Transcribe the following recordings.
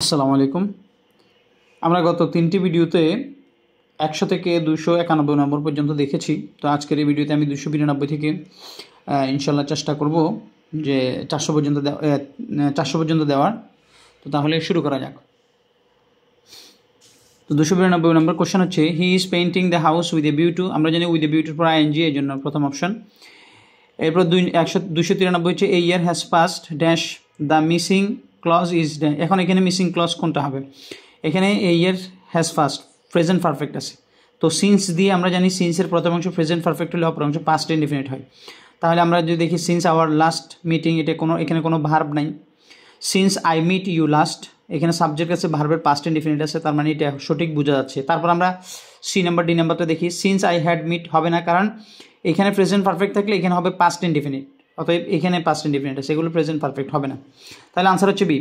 আসসালামু আলাইকুম। আমরা গত 3টি ভিডিওতে 100 থেকে 291 নম্বর পর্যন্ত দেখেছি। তো আজকের এই ভিডিওতে আমি 292 থেকে ইনশাল্লাহ চেষ্টা করব যে 400 পর্যন্ত দেওয়ার। তো তাহলে শুরু করা যাক। তো 292 নম্বর কোশ্চেন হচ্ছে, he is painting the house with a view to. আমরা জানি উইথ এ ভিউ টুর পর আইএনজি, এই জন্য প্রথম অপশন। এরপর 293 হচ্ছে, a year has passed dash the missing clause is dash. এখন এখানে মিসিং ক্লজ কোনটা হবে? এখানে a year has passed present perfect আছে। তো সিন্স দিয়ে আমরা জানি সিন্সের প্রথম অংশ প্রেজেন্ট পারফেক্ট হলে অপর অংশ পাস্ট ইনডিফিনিট হয়। তাহলে আমরা যদি দেখি সিন্স আওয়ার লাস্ট মিটিং, এখানে কোনো ভার্ব নাই। Since I meet you last, এখানে সাবজেক্ট আছে, ভার্বের পাস্ট ইনডিফিনিট আছে, তার মানে এটা সঠিক বোঝা যাচ্ছে। তারপর আমরা সি নাম্বার ডি নাম্বারটা দেখি। সিন্স আই হ্যাড মিট হবে না, কারণ এখানে প্রেজেন্ট পারফেক্ট থাকলে এখানে হবে পাস্ট ইনডিফিনিট, অতএব এখানে পাস্ট ইনডিফিনিট আছে, এগুলো প্রেজেন্ট পারফেক্ট হবে না। তাহলে আনসার হচ্ছে বি।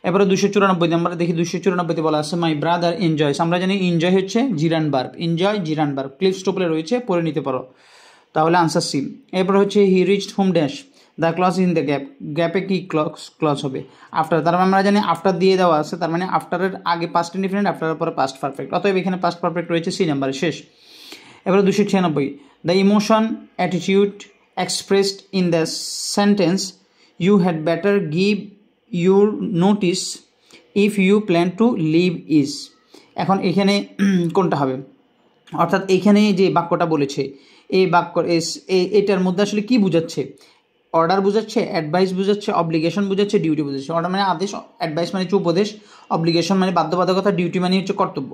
এবারে 294 নাম্বার দেখি। 294তে বলা আছে, মাই ব্রাদার এনজয়স। আমরা জানি এনজয় হচ্ছে gerund verb, enjoy gerund verb, ক্লিপ স্টোপলে রয়েছে, পড়ে নিতে পারো। তাহলে আনসার সি। এরপর হচ্ছে he reached home dash the clause in the gap. গ্যাপে কি ক্লজ হবে? আফটার। তার মানে আমরা জানি আফটার দিয়ে দেওয়া আছে, তার মানে আফটারের আগে পাস্ট ইনডিফিনিট, আফটারের পরে পাস্ট পারফেক্ট, অতএব এখানে পাস্ট পারফেক্ট রয়েছে, সি নাম্বারে শেষ। এবারে 296, the emotion attitude expressed in the sentence you had better give your notice if you plan to leave is. এখন এখানে কোনটা হবে? অর্থাৎ এখানে যে বাক্যটা বলেছে, এই বাক্য এটার মধ্যে আসলে কি বোঝাচ্ছে? অর্ডার বোঝাচ্ছে, অ্যাডভাইস বোঝাচ্ছে, অব্লিগেশন বোঝাচ্ছে, ডিউটি বোঝাচ্ছে। অর্ডার মানে আদেশ, অ্যাডভাইস মানে হচ্ছে উপদেশ, অব্লিগেশন মানে বাধ্যবাধকতা, ডিউটি মানে হচ্ছে কর্তব্য।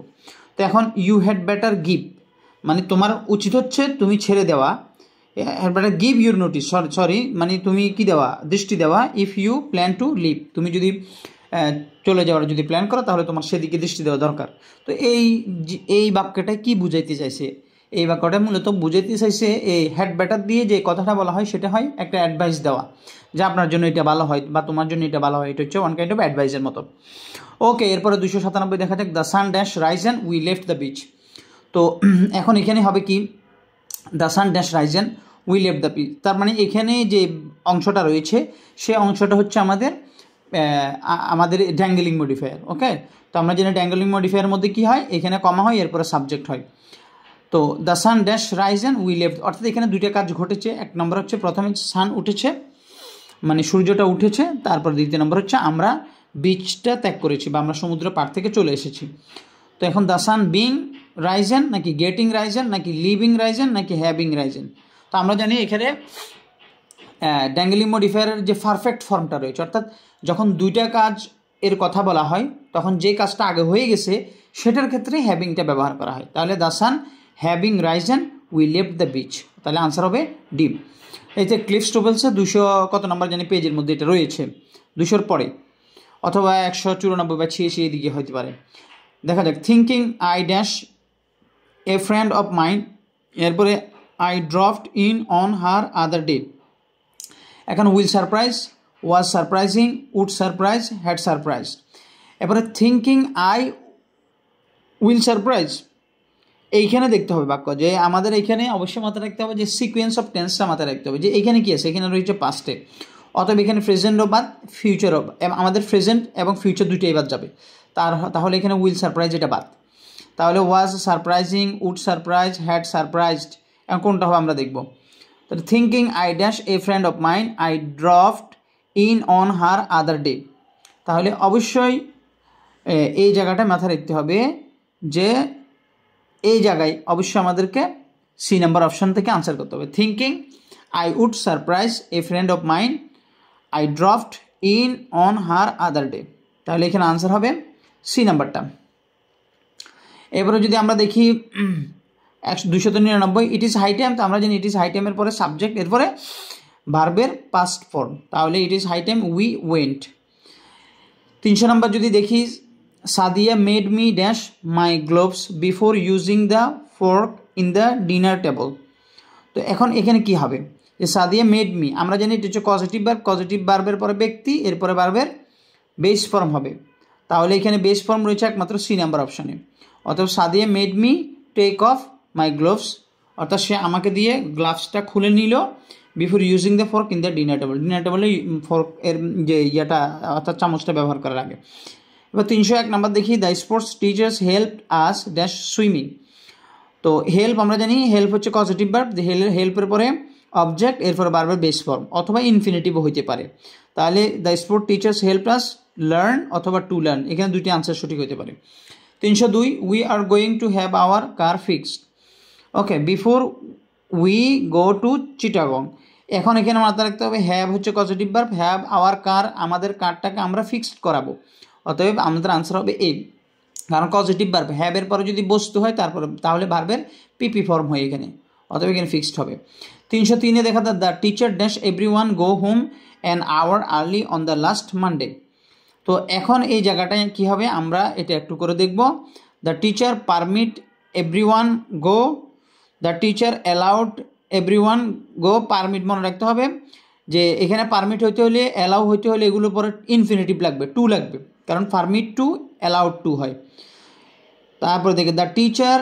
তো এখন ইউ হ্যাড বেটার গিভ মানে তোমার উচিত হচ্ছে তুমি ছেড়ে দেওয়া, had better give your notice, sorry মানে তুমি কি দেওয়া, দৃষ্টি দেওয়া, if you plan to leave, তুমি যদি চলে যাওয়ার যদি প্ল্যান করো তাহলে তোমার সেদিকে দৃষ্টি দেওয়া দরকার। তো এই বাক্যটা কি বুঝাইতে চাইছে? এই বাক্যটা মূলত বুঝাইতে চাইছে এই হ্যাড বেটার দিয়ে যে কথাটা বলা হয় সেটা হয় একটা অ্যাডভাইস দেওয়া, যে আপনার জন্য এটা ভালো হয় বা তোমার জন্য এটা ভালো হয়, এটা হচ্ছে ওয়ান কাইন্ড অফ অ্যাডভাইসের মতো। ওকে, এরপরে 297 দেখা যাক, the sun dash Ryzen we left the beach. তো এখন এখানে হবে কি, the sun dash Ryzen we left the beach, তার মানে এখানে যে অংশটা রয়েছে সে অংশটা হচ্ছে আমাদের ড্যাঙ্গেলিং মডিফায়ার। ওকে, তো আমরা জানি ড্যাঙ্গেলিং মডিফায়ারের মধ্যে কী হয়, এখানে কমা হয়, এরপরে সাবজেক্ট হয়। তো the sun dash Ryzen we left, অর্থাৎ এখানে দুইটা কাজ ঘটেছে। এক নম্বর হচ্ছে প্রথমে সান উঠেছে, মানে সূর্যটা উঠেছে, তারপর দ্বিতীয় নম্বর হচ্ছে আমরা বিচটা ত্যাগ করেছি বা আমরা সমুদ্র পাড় থেকে চলে এসেছি। তো এখন দ্য সান বিং রাইজেন নাকি গেটিং রাইজেন নাকি লিভিং রাইজেন নাকি হ্যাভিং রাইজেন। তো আমরা জানি এখানে ড্যাঙ্গেলিং মডিফায়ারের যে পারফেক্ট ফর্মটা রয়েছে, অর্থাৎ যখন দুইটা কাজ এর কথা বলা হয় তখন যে কাজটা আগে হয়ে গেছে সেটার ক্ষেত্রে হ্যাভিংটা ব্যবহার করা হয়। তাহলে the sun having Ryzen we left the beach, তাহলে আনসার হবে ডি। এই যে ক্লিফ স্টোভেলসে 200 কত নাম্বার জানি পেজের মধ্যে এটা রয়েছে, 200-র পরে অথবা 194 বা 86 এদিকে হতে পারে। দেখা যাক, thinking I dash a friend of mind, এরপরে I dropped in on her other day. এখন will surprise, was surprising, would surprise, had surprise. এরপরে থিঙ্কিং আই উইল সারপ্রাইজ, এইখানে দেখতে হবে বাক্য, যে আমাদের এইখানে অবশ্যই মাথায় রাখতে হবে যে সিকোয়েন্স অফ টেন্সটা মাথায় রাখতে হবে, যে এখানে কী আছে, এখানে রয়েছে পাস্টে, অতএব এখানে প্রেজেন্টও বাদ, ফিউচারও, আমাদের প্রেজেন্ট এবং ফিউচার দুইটাই বাদ যাবে। তাহলে এখানে উইল সারপ্রাইজ এটা বাদ। তাহলে was surprising, would surprise, had surprised, এখন কোনটা হবে আমরা দেখব। তাহলে thinking I dash a friend of mine I dropped in on her other day, তাহলে অবশ্যই এই জায়গাটায় মাথায় রাখতে হবে যে এই জায়গায় অবশ্যই আমাদেরকে সি নাম্বার অপশান থেকে আনসার করতে হবে। Thinking I would surprise a friend of mine I dropped in on her other day, তাহলে এখানে আনসার হবে সি নাম্বারটা। এবারে যদি আমরা দেখি 299, ইট ইজ হাই টাইম, তো আমরা জানি ইট ইজ হাই টাইমের পরে সাবজেক্ট, এরপরে ভার্বের পাস্ট ফর্ম, তাহলে it is high time we went. 300 নম্বর যদি দেখি, Sadia made me dash my gloves before using the fork in the dinner table. তো এখন এখানে কি হবে, যে সাদিয়া মেড মি, আমরা জানি এটা হচ্ছে পজিটিভ ভার্ব, পজিটিভ ভার্বের পরে ব্যক্তি, এরপরে ভার্বের বেস ফর্ম হবে, তাহলে এখানে বেস ফর্ম রয়েছে একমাত্র সি নাম্বার অপশানে। অর্থাৎ Sadia made me take off my gloves, অর্থাৎ সে আমাকে দিয়ে গ্লাভসটা খুলে নিল before using the fork in the dinner table, dinner টেবলে ফোর্ক এর যে ইয়েটা অর্থাৎ চামচটা ব্যবহার করার আগে। এবার 301 নাম্বার দেখি, the sports teachers help us dash swimming. তো হেল্প আমরা জানি হেল্প হচ্ছে পজিটিভ ভার্ব, হেল্পের পরে অবজেক্ট, এরপরে ভার্বের বেস ফর্ম অথবা ইনফিনিটিভও হইতে পারে। তাহলে the sport teachers help us learn অথবা টু লার্ন, এখানে দুইটি আনসার সঠিক হতে পারে। 302 we are going to have our car fixed. Okay, before we go to Chittagong. এখন এখানে মাথায় রাখতে হবে হ্যাভ হচ্ছে positive verb, have our car, আমাদের কারটাকে আমরা ফিক্সড করাবো, অতএব আমাদের আনসার হবে এই, কারণ পজিটিভ ভার্ব হ্যাভের পরে যদি বস্তু হয় তারপরে তাহলে ভার্বের পিপি ফর্ম হয় এখানে, অতএব এখানে ফিক্সড হবে। 303-এ দেখা যায় the teacher dash everyone go home an hour early on the last Monday. তো এখন এই জায়গাটায় কী হবে আমরা এটা একটু করে দেখব। The teacher permit everyone go, the teacher allowed everyone go. Permit মনে রাখতে হবে যে এখানে পারমিট হইতে হলে অ্যালাউ হইতে হলে এগুলোর পরে ইনফিনিটিভ লাগবে, টু লাগবে, কারণ পারমিট টু অ্যালাউড টু হয়। তারপরে দেখে দ্য টিচার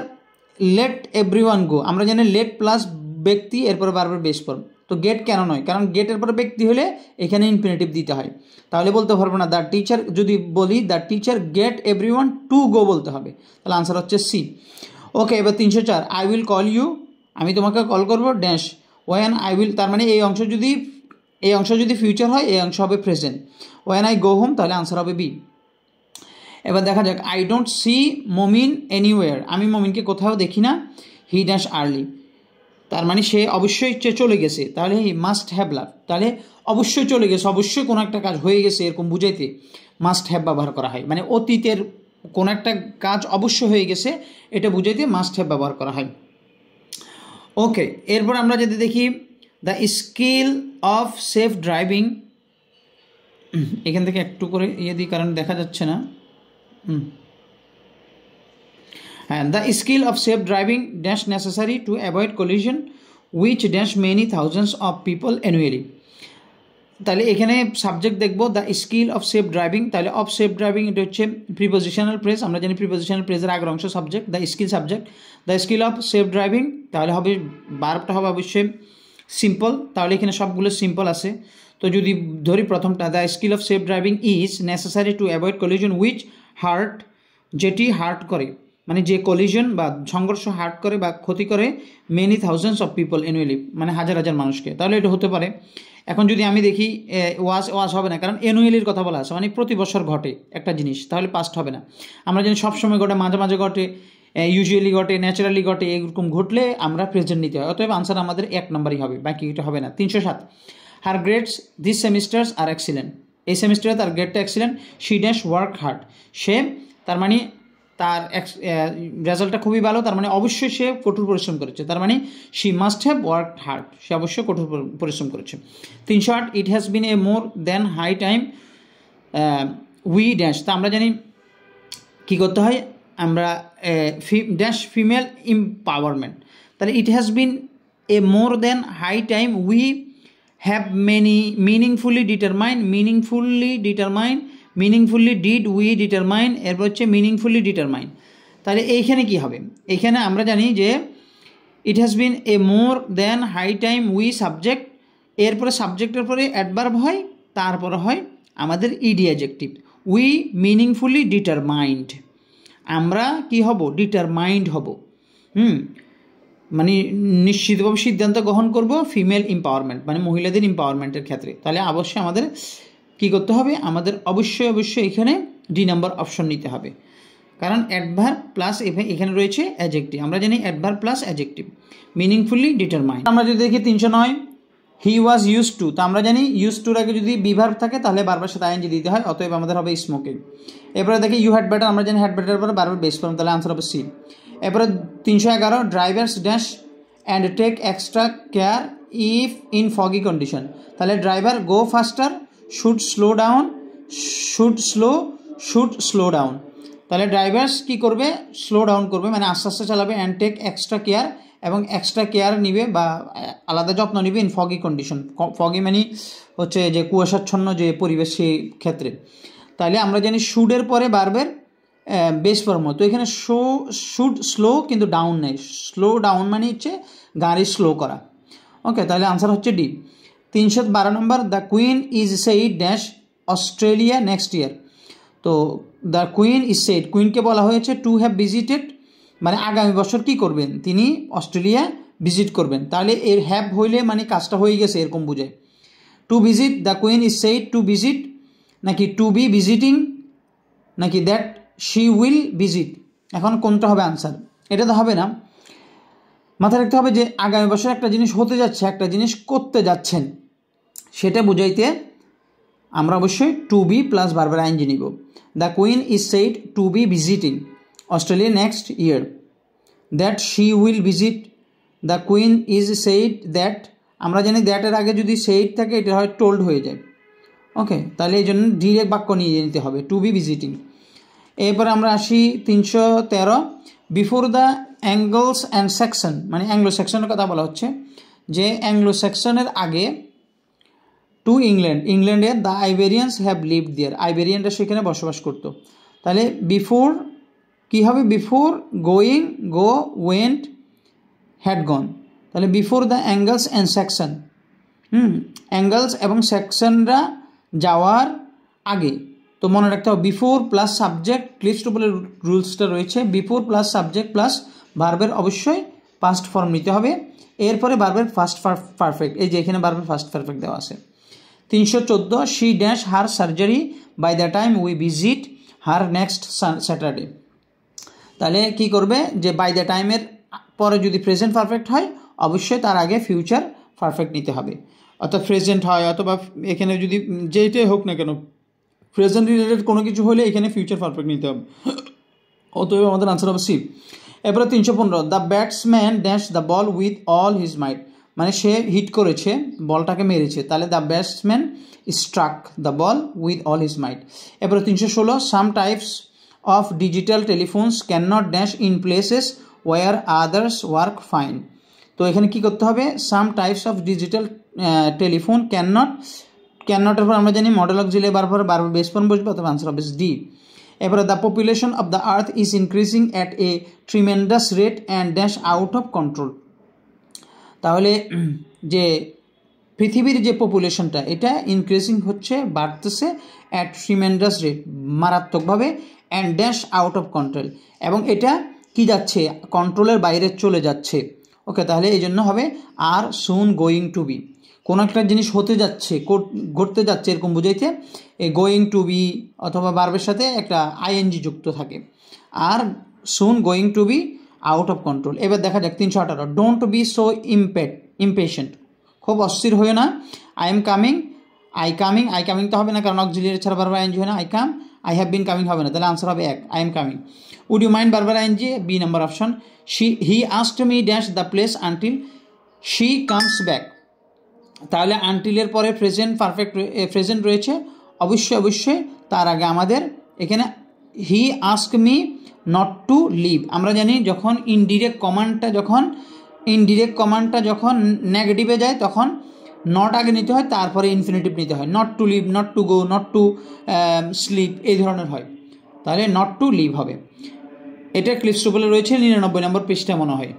লেট এভরিওয়ান গো, আমরা জানি লেট প্লাস ব্যক্তি এরপরে বারবার বেস ফর্ম। তো গেট কেন নয়, কারণ গেটের পরে ব্যক্তি হলে এখানে ইনফিনিটিভ দিতে হয়, তাহলে বলতে পারবো না দ্য টিচার। যদি বলি the teacher get everyone to go বলতে হবে, তাহলে আনসার হচ্ছে সি। ওকে, এবার 304 আই উইল কল ইউ, আমি তোমাকে কল করবো ড্যাশ ওয়েন আই উইল, তার মানে এই অংশ যদি ফিউচার হয় এই অংশ হবে present. When I go home, তাহলে আনসার হবে বি। এবার দেখা যাক I don't see Momin anywhere, আমি মমিনকে কোথাও দেখি না। হি ড্যাশ আর্লি, তার মানে সে অবশ্যই চলে গেছে, তাহলে হি মাস্ট হ্যাভ লাভ, তাহলে অবশ্যই চলে গেছে, অবশ্যই কোনো একটা কাজ হয়ে গেছে এরকম বুঝাইতে মাস্ট হ্যাভ ব্যবহার করা হয়, মানে অতীতের কোনো একটা কাজ অবশ্যই হয়ে গেছে এটা বুঝাইতে মাস্ট হ্যাভ ব্যবহার করা হয়। ওকে, এরপর আমরা যদি দেখি the skill of safe driving, এখান থেকে একটু করে ইয়ে দিই কারণ দেখা যাচ্ছে না। হ্যাঁ, the skill of safe driving dash necessary to avoid collision which dash many thousands of people annually. তাহলে এখানে সাবজেক্ট দেখবো the skill of safe driving, তাহলে অফ সেফ ড্রাইভিং এটা হচ্ছে প্রিপোজিশনাল ফ্রেজ, আমরা জানি প্রিপোজিশনাল ফ্রেজের আগের অংশ subject, the skill subject, the skill of safe driving, তাহলে হবে ভার্বটা হবে অবশ্যই সিম্পল, তাহলে এখানে সবগুলো সিম্পল আছে। তো যদি ধরি প্রথমটা the skill of safe driving is necessary to avoid collision which heart, যেটি হার্ট করে, মানে যে কলিশন বা সংঘর্ষ হার্ট করে বা ক্ষতি করে many thousands of people annually, মানে হাজার হাজার মানুষকে, তাহলে এটা হতে পারে। এখন যদি আমি দেখি ওয়াজ হবে না, কারণ অ্যানুয়ালির কথা বলা আছে, মানে প্রতি বছর ঘটে একটা জিনিস, তাহলে পাস্ট হবে না। আমরা জানি সবসময় ঘটে, মাঝে মাঝে ঘটে, ইউজুয়ালি ঘটে, ন্যাচারালি ঘটে, এরকম ঘটলে আমরা প্রেজেন্ট নিতে হয়, অতএব আনসার আমাদের 1 নম্বরই হবে, বাকি এটা হবে না। 307 her grades this semesters are excellent, এই সেমিস্টারে তার গ্রেডটা excellent. She dash work hard, সে তার মানে তার রেজাল্টটা খুবই ভালো, তার মানে অবশ্যই সে কঠোর পরিশ্রম করেছে, তার মানে she must have work hard, সে অবশ্যই কঠোর পরিশ্রম করেছে। 308 it has been a more than high time we dash, তা আমরা জানি কী করতে হয়, আমরা ড্যাশ ফিমেল এম্পাওয়ারমেন্ট, তাহলে it has been a more than high time we have many meaningfully did we determine, এরপর হচ্ছে মিনিংফুলি ডিটারমাইন। তাহলে এইখানে কি হবে, এইখানে আমরা জানি যে it has been a more than high time we subject, এরপরে সাবজেক্টের পরে অ্যাডভার্ব হয়, তারপরে হয় আমাদের ED adjective. We meaningfully determined, আমরা কি হব, ডিটারমাইন্ড হব, মানে নিশ্চিতভাবে সিদ্ধান্ত গ্রহণ করব ফিমেল এম্পাওয়ারমেন্ট, মানে মহিলাদের এম্পাওয়ারমেন্টের ক্ষেত্রে। তাহলে অবশ্যই আমাদের কী করতে হবে, আমাদের অবশ্যই এখানে ডি নাম্বার অপশন নিতে হবে, কারণ অ্যাডভার্ব প্লাস এখানে রয়েছে অ্যাডজেক্টিভ, আমরা জানি adverb plus adjective meaningfully determined. আমরা যদি দেখি 309 হি ওয়াজ ইউজ টু, তো আমরা জানি ইউজ টুর আগে যদি বিভার্ব থাকে তাহলে বারবার সাথে আইএনজি দিতে হয়, অতএব আমাদের হবে স্মোকিং। এরপরে দেখি ইউ হ্যাড বেটার, আমরা জানি হ্যাড বেটার পরে বারবার বেস ফর্ম, তাহলে আনসার হবে সি। এরপরে 311 drivers dash and take extra care if in foggy condition, তাহলে driver go faster, should slow down, তাহলে ড্রাইভার্স কী করবে, স্লো ডাউন করবে, মানে আস্তে আস্তে চালাবে, অ্যান্ড টেক এক্সট্রা কেয়ার, এবং এক্সট্রা কেয়ার নিবে বা আলাদা যত্ন নিবে ইন ফগি কন্ডিশন, ফগি মানে হচ্ছে যে কুয়াশাচ্ছন্ন যে পরিবেশ সেই ক্ষেত্রে। তাহলে আমরা জানি শুডের পরে বারবার বেস ফর্ম, তো এখানে শুড স্লো কিন্তু ডাউন নেই, স্লো ডাউন মানে হচ্ছে গাড়ি স্লো করা। ওকে, তাহলে আনসার হচ্ছে D. 312 number the queen is said dash Australia next year, তো দ্য কুইন ইজ সেড, কুইনকে বলা হয়েছে টু হ্যাভ ভিজিটেড, মানে আগামী বছর কি করবেন, তিনি অস্ট্রেলিয়া ভিজিট করবেন। তাহলে এর হ্যাভ হইলে মানে কাজটা হয়ে গেছে এরকম বোঝায়। To visit, the queen is said to visit, নাকি টু বি ভিজিটিং, নাকি দ্যাট শি উইল ভিজিট। এখন কোনটা হবে আনসার? এটা তো হবে না, মাথায় রাখতে হবে যে আগামী বছর একটা জিনিস হতে যাচ্ছে, একটা জিনিস করতে যাচ্ছেন, সেটা বুঝাইতে আমরা অবশ্যই টু বি প্লাস ভার্বের আইএনজি নিব। The queen is said to B visiting Australia next year, that she will visit, the queen is said that, আমরা জানি দ্যাটের আগে যদি সেড থাকে এটা হয় টোল্ড হয়ে যায়। ওকে, তাহলে এই জন্য ডিরেক্ট বাক্য নিয়ে নিতে হবে টু বি ভিজিটিং। এরপরে আমরা আসি 313, before the Angles and Saxon, মানে অ্যাংলো সেকশনের কথা বলা হচ্ছে যে অ্যাংলো সেকশনের আগে টু ইংল্যান্ড, ইংল্যান্ডে the Iberians have lived there, আইবেরিয়ানরা সেখানে বসবাস করতো। তাহলে বিফোর কী হবে? Before going, go, went, had gone. তাহলে before the Angles and Saxon, Angles এবং সেকশনরা যাওয়ার আগে। তো মনে রাখতে হবে বিফোর প্লাস সাবজেক্ট, ক্লিপস্টুপলের রুলসটা রয়েছে, বিফোর প্লাস সাবজেক্ট প্লাস ভার্বের অবশ্যই পাস্ট ফর্ম নিতে হবে, এরপরে ভার্বের ফার্স্ট পারফেক্ট, এই যে এখানে ভার্বের ফার্স্ট পারফেক্ট দেওয়া আছে। 314, she dash her surgery by the time we visit her next Saturday. তাহলে কি করবে যে বাই দ্য টাইমের পরে যদি প্রেজেন্ট পারফেক্ট হয় অবশ্যই তার আগে ফিউচার পারফেক্ট নিতে হবে, অর্থাৎ প্রেজেন্ট হয় অথবা এখানে যদি যেইটাই হোক না কেন প্রেজেন্ট রিলেটেড কোনো কিছু হলে এখানে ফিউচার পারফেক্ট নিতে হবে, অতএব আমাদের আনসার হবে সি। এরপরে 315, the batsman dash the ball with all his might, মানে সে হিট করেছে, বলটাকে মেরেছে, তাহলে the batsman struck the ball with all his might. এরপরে 316, some types of digital telephones can not dash in places where others work fine. তো এখানে কি করতে হবে? Some types of digital telephone can not, can নটের পর আমরা জানি মডেল অক্সিলিয়ারি বারবার বেস ফর্ম বসবে, অথবা আনসার হবে ডি। এরপরে the population of the earth is increasing at a tremendous rate and dash out of control. তাহলে যে পৃথিবীর যে পপুলেশনটা এটা ইনক্রিজিং হচ্ছে, বাড়তেছে, অ্যাট ট্রিমেন্ডাস রেট মারাত্মকভাবে, and dash out of control, এবং এটা কি যাচ্ছে, কন্ট্রোলের বাইরে চলে যাচ্ছে। ওকে, তাহলে এই জন্য হবে আর সুন গোয়িং টু বি, কোনো একটা জিনিস হতে যাচ্ছে, ঘটতে যাচ্ছে এরকম বুঝাইতে এই গোয়িং টু বি অথবা ভার্বের সাথে একটা আইএনজি যুক্ত থাকে। আর soon going to be out of control. এবার দেখা যাক 318, ডোন্ট বি সো ইমপেশেন্ট, খুব অস্থির হয়ে না। I am coming, I coming তো হবে না, কারণ অক্সিলিয়ারি ছাড়া বারবার আইএনজি হয় না। I come, I have been coming হবে না, তাহলে আনসার হবে 1, I am coming. Would you mind বারবার ING, B number option. He asked me dash the place until she comes back, তাহলে আনটিলের পরে প্রেজেন্ট রয়েছে, অবশ্যই তার আগে আমাদের এখানে he ask me not to leave. আমরা জানি যখন ইনডিরেক্ট কমান্ডটা যখন নেগেটিভে যায় তখন নট আগে নিতে হয়, তারপরে ইনফিনিটিভ নিতে হয়, not to leave, not to go, not to sleep, এই ধরনের হয়, তাহলে নট টু লিভ হবে। এটা ক্লিপস্টুপলে রয়েছে 99 নম্বর পৃষ্ঠা মনে হয়।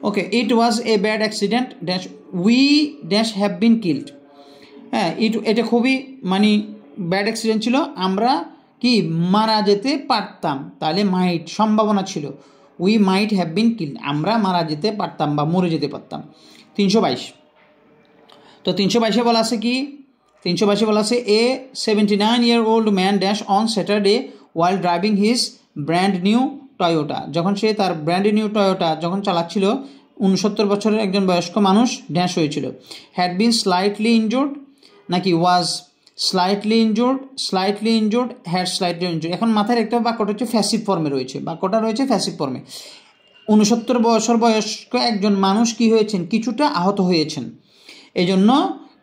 Okay, it was a bad accident dash we dash have been killed. হ্যাঁ, এটা খুবই মানে ব্যাড অ্যাক্সিডেন্ট ছিল, আমরা কি মারা যেতে পারতাম, তাহলে মাইট সম্ভাবনা ছিল, we might have been killed, আমরা মারা যেতে পারতাম বা মরে যেতে পারতাম। 322, তো 322-এ বলা আছে কি, 322-এ বলা আছে এ 79-year-old man dash on Saturday while driving his brand new Toyota, যখন সে তার ব্র্যান্ড নিউ টয়োটা যখন চালাচ্ছিল 69 বছরের একজন বয়স্ক মানুষ ড্যাশ হয়েছিল। হ্যাড বিন স্লাইটলি ইনজুর্ড, নাকি was slightly injured, had slightly injured. এখন মাথায় একটা বাক্যটা হচ্ছে ফ্যাসিভ ফর্মে রয়েছে, বাক্যটা রয়েছে ফ্যাসিভ ফর্মে। 69 বছর বয়স্ক একজন মানুষ কি হয়েছেন, কিছুটা আহত হয়েছেন, এই জন্য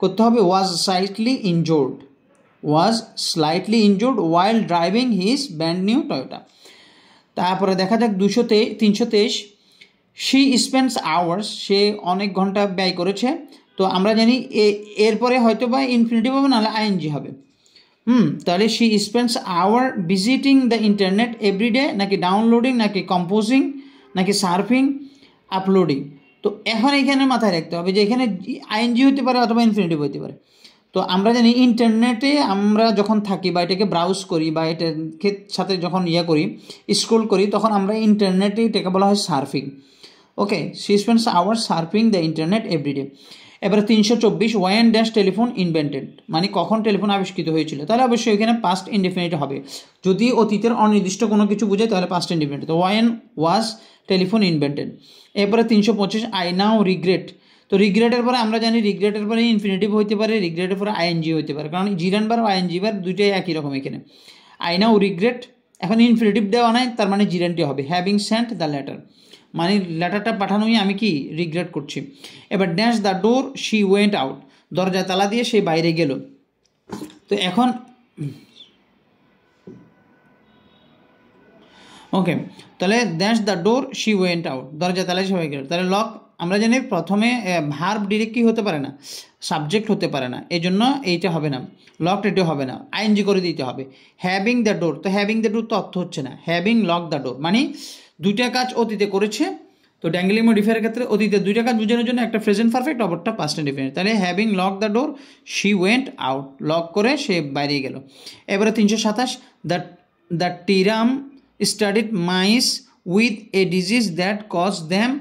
করতে হবে was slightly injured while driving his brand new Toyota. তারপরে দেখা যাক 323, শি স্পেন্ডস আওয়ার্স, সে অনেক ঘন্টা ব্যয় করেছে। তো আমরা জানি এরপরে হয়তো বা ইনফিনিটিভ হবে, নাহলে আইএনজি হবে। তাহলে she spends hour visiting the internet everyday, নাকি ডাউনলোডিং, নাকি কম্পোজিং, নাকি সার্ফিং, আপলোডিং। তো এখন এখানে মাথায় রাখতে হবে যে এখানে আইএনজি হতে পারে অথবা ইনফিনিটিভ হতে পারে। তো আমরা জানি ইন্টারনেটে আমরা যখন থাকি বা এটাকে ব্রাউজ করি বা এটার সাথে যখন করি স্ক্রোল করি তখন আমরা ইন্টারনেটে এটাকে বলা হয় surfing. Okay, she spends hours surfing the internet everyday. এবারে 324 ওয়েন ড্যাশ টেলিফোন ইনভেন্টেড, মানে কখন টেলিফোন আবিষ্কৃত হয়েছিল, তাহলে অবশ্যই এখানে পাস্ট ইনডেফিনিট হবে। যদি অতীতের অনির্দিষ্ট কোনো কিছু বোঝায় তাহলে পাস্ট ইনডেফিনিট। তো ওয়েন ওয়াজ টেলিফোন ইনভেন্টেড। এরপরে 325 আই নাও রিগ্রেট। তো রিগ্রেটের পরে আমরা জানি রিগ্রেটের পরে ইনফিনিটিভ হইতে পারে, রিগ্রেটের পরে আইএনজি হইতে পারে, কারণ জিরান বার আইএনজি বার দুইটাই একই রকম এখানে। আই নাও রিগ্রেট, এখন ইনফিনিটিভ দেওয়া নাই, তার মানে জিরানটি হবে। হ্যাভিং সেন্ট দ্য লেটার, মানে লেটারটা পাঠানোই আমি কি রিগ্রেট করছি। এবার dash the door she went out, দরজা তালা দিয়ে সে বাইরে গেল। তো এখন ওকে, তাহলে dash the door she went out, দরজা তালা সে গেল। তাহলে লক আমরা জানি প্রথমে ভার্ব ডিরেক্ট কি হতে পারে না, সাবজেক্ট হতে পারে না, এই জন্য এইটা হবে না, লকড এটা হবে না, আইএনজি করে দিতে হবে। হ্যাভিং দ্য ডোর, তো হ্যাভিং দ্য ডোর তো অর্থ হচ্ছে না, হ্যাভিং লক দ্য ডোর, মানে দুইটা কাজ অতীতে করেছে। তো ড্যাঙ্গেলি মডিফায়ারের ক্ষেত্রে অতীতে দুইটা কাজ বোঝানোর জন্য একটা প্রেজেন্ট পারফেক্ট, অপরটা পাস্ট ইনডেফিনিট। তাহলে having lock the door she went out, lock করে সে বাইরে গেল। এবারে 327 the team studied mice with a disease that cause them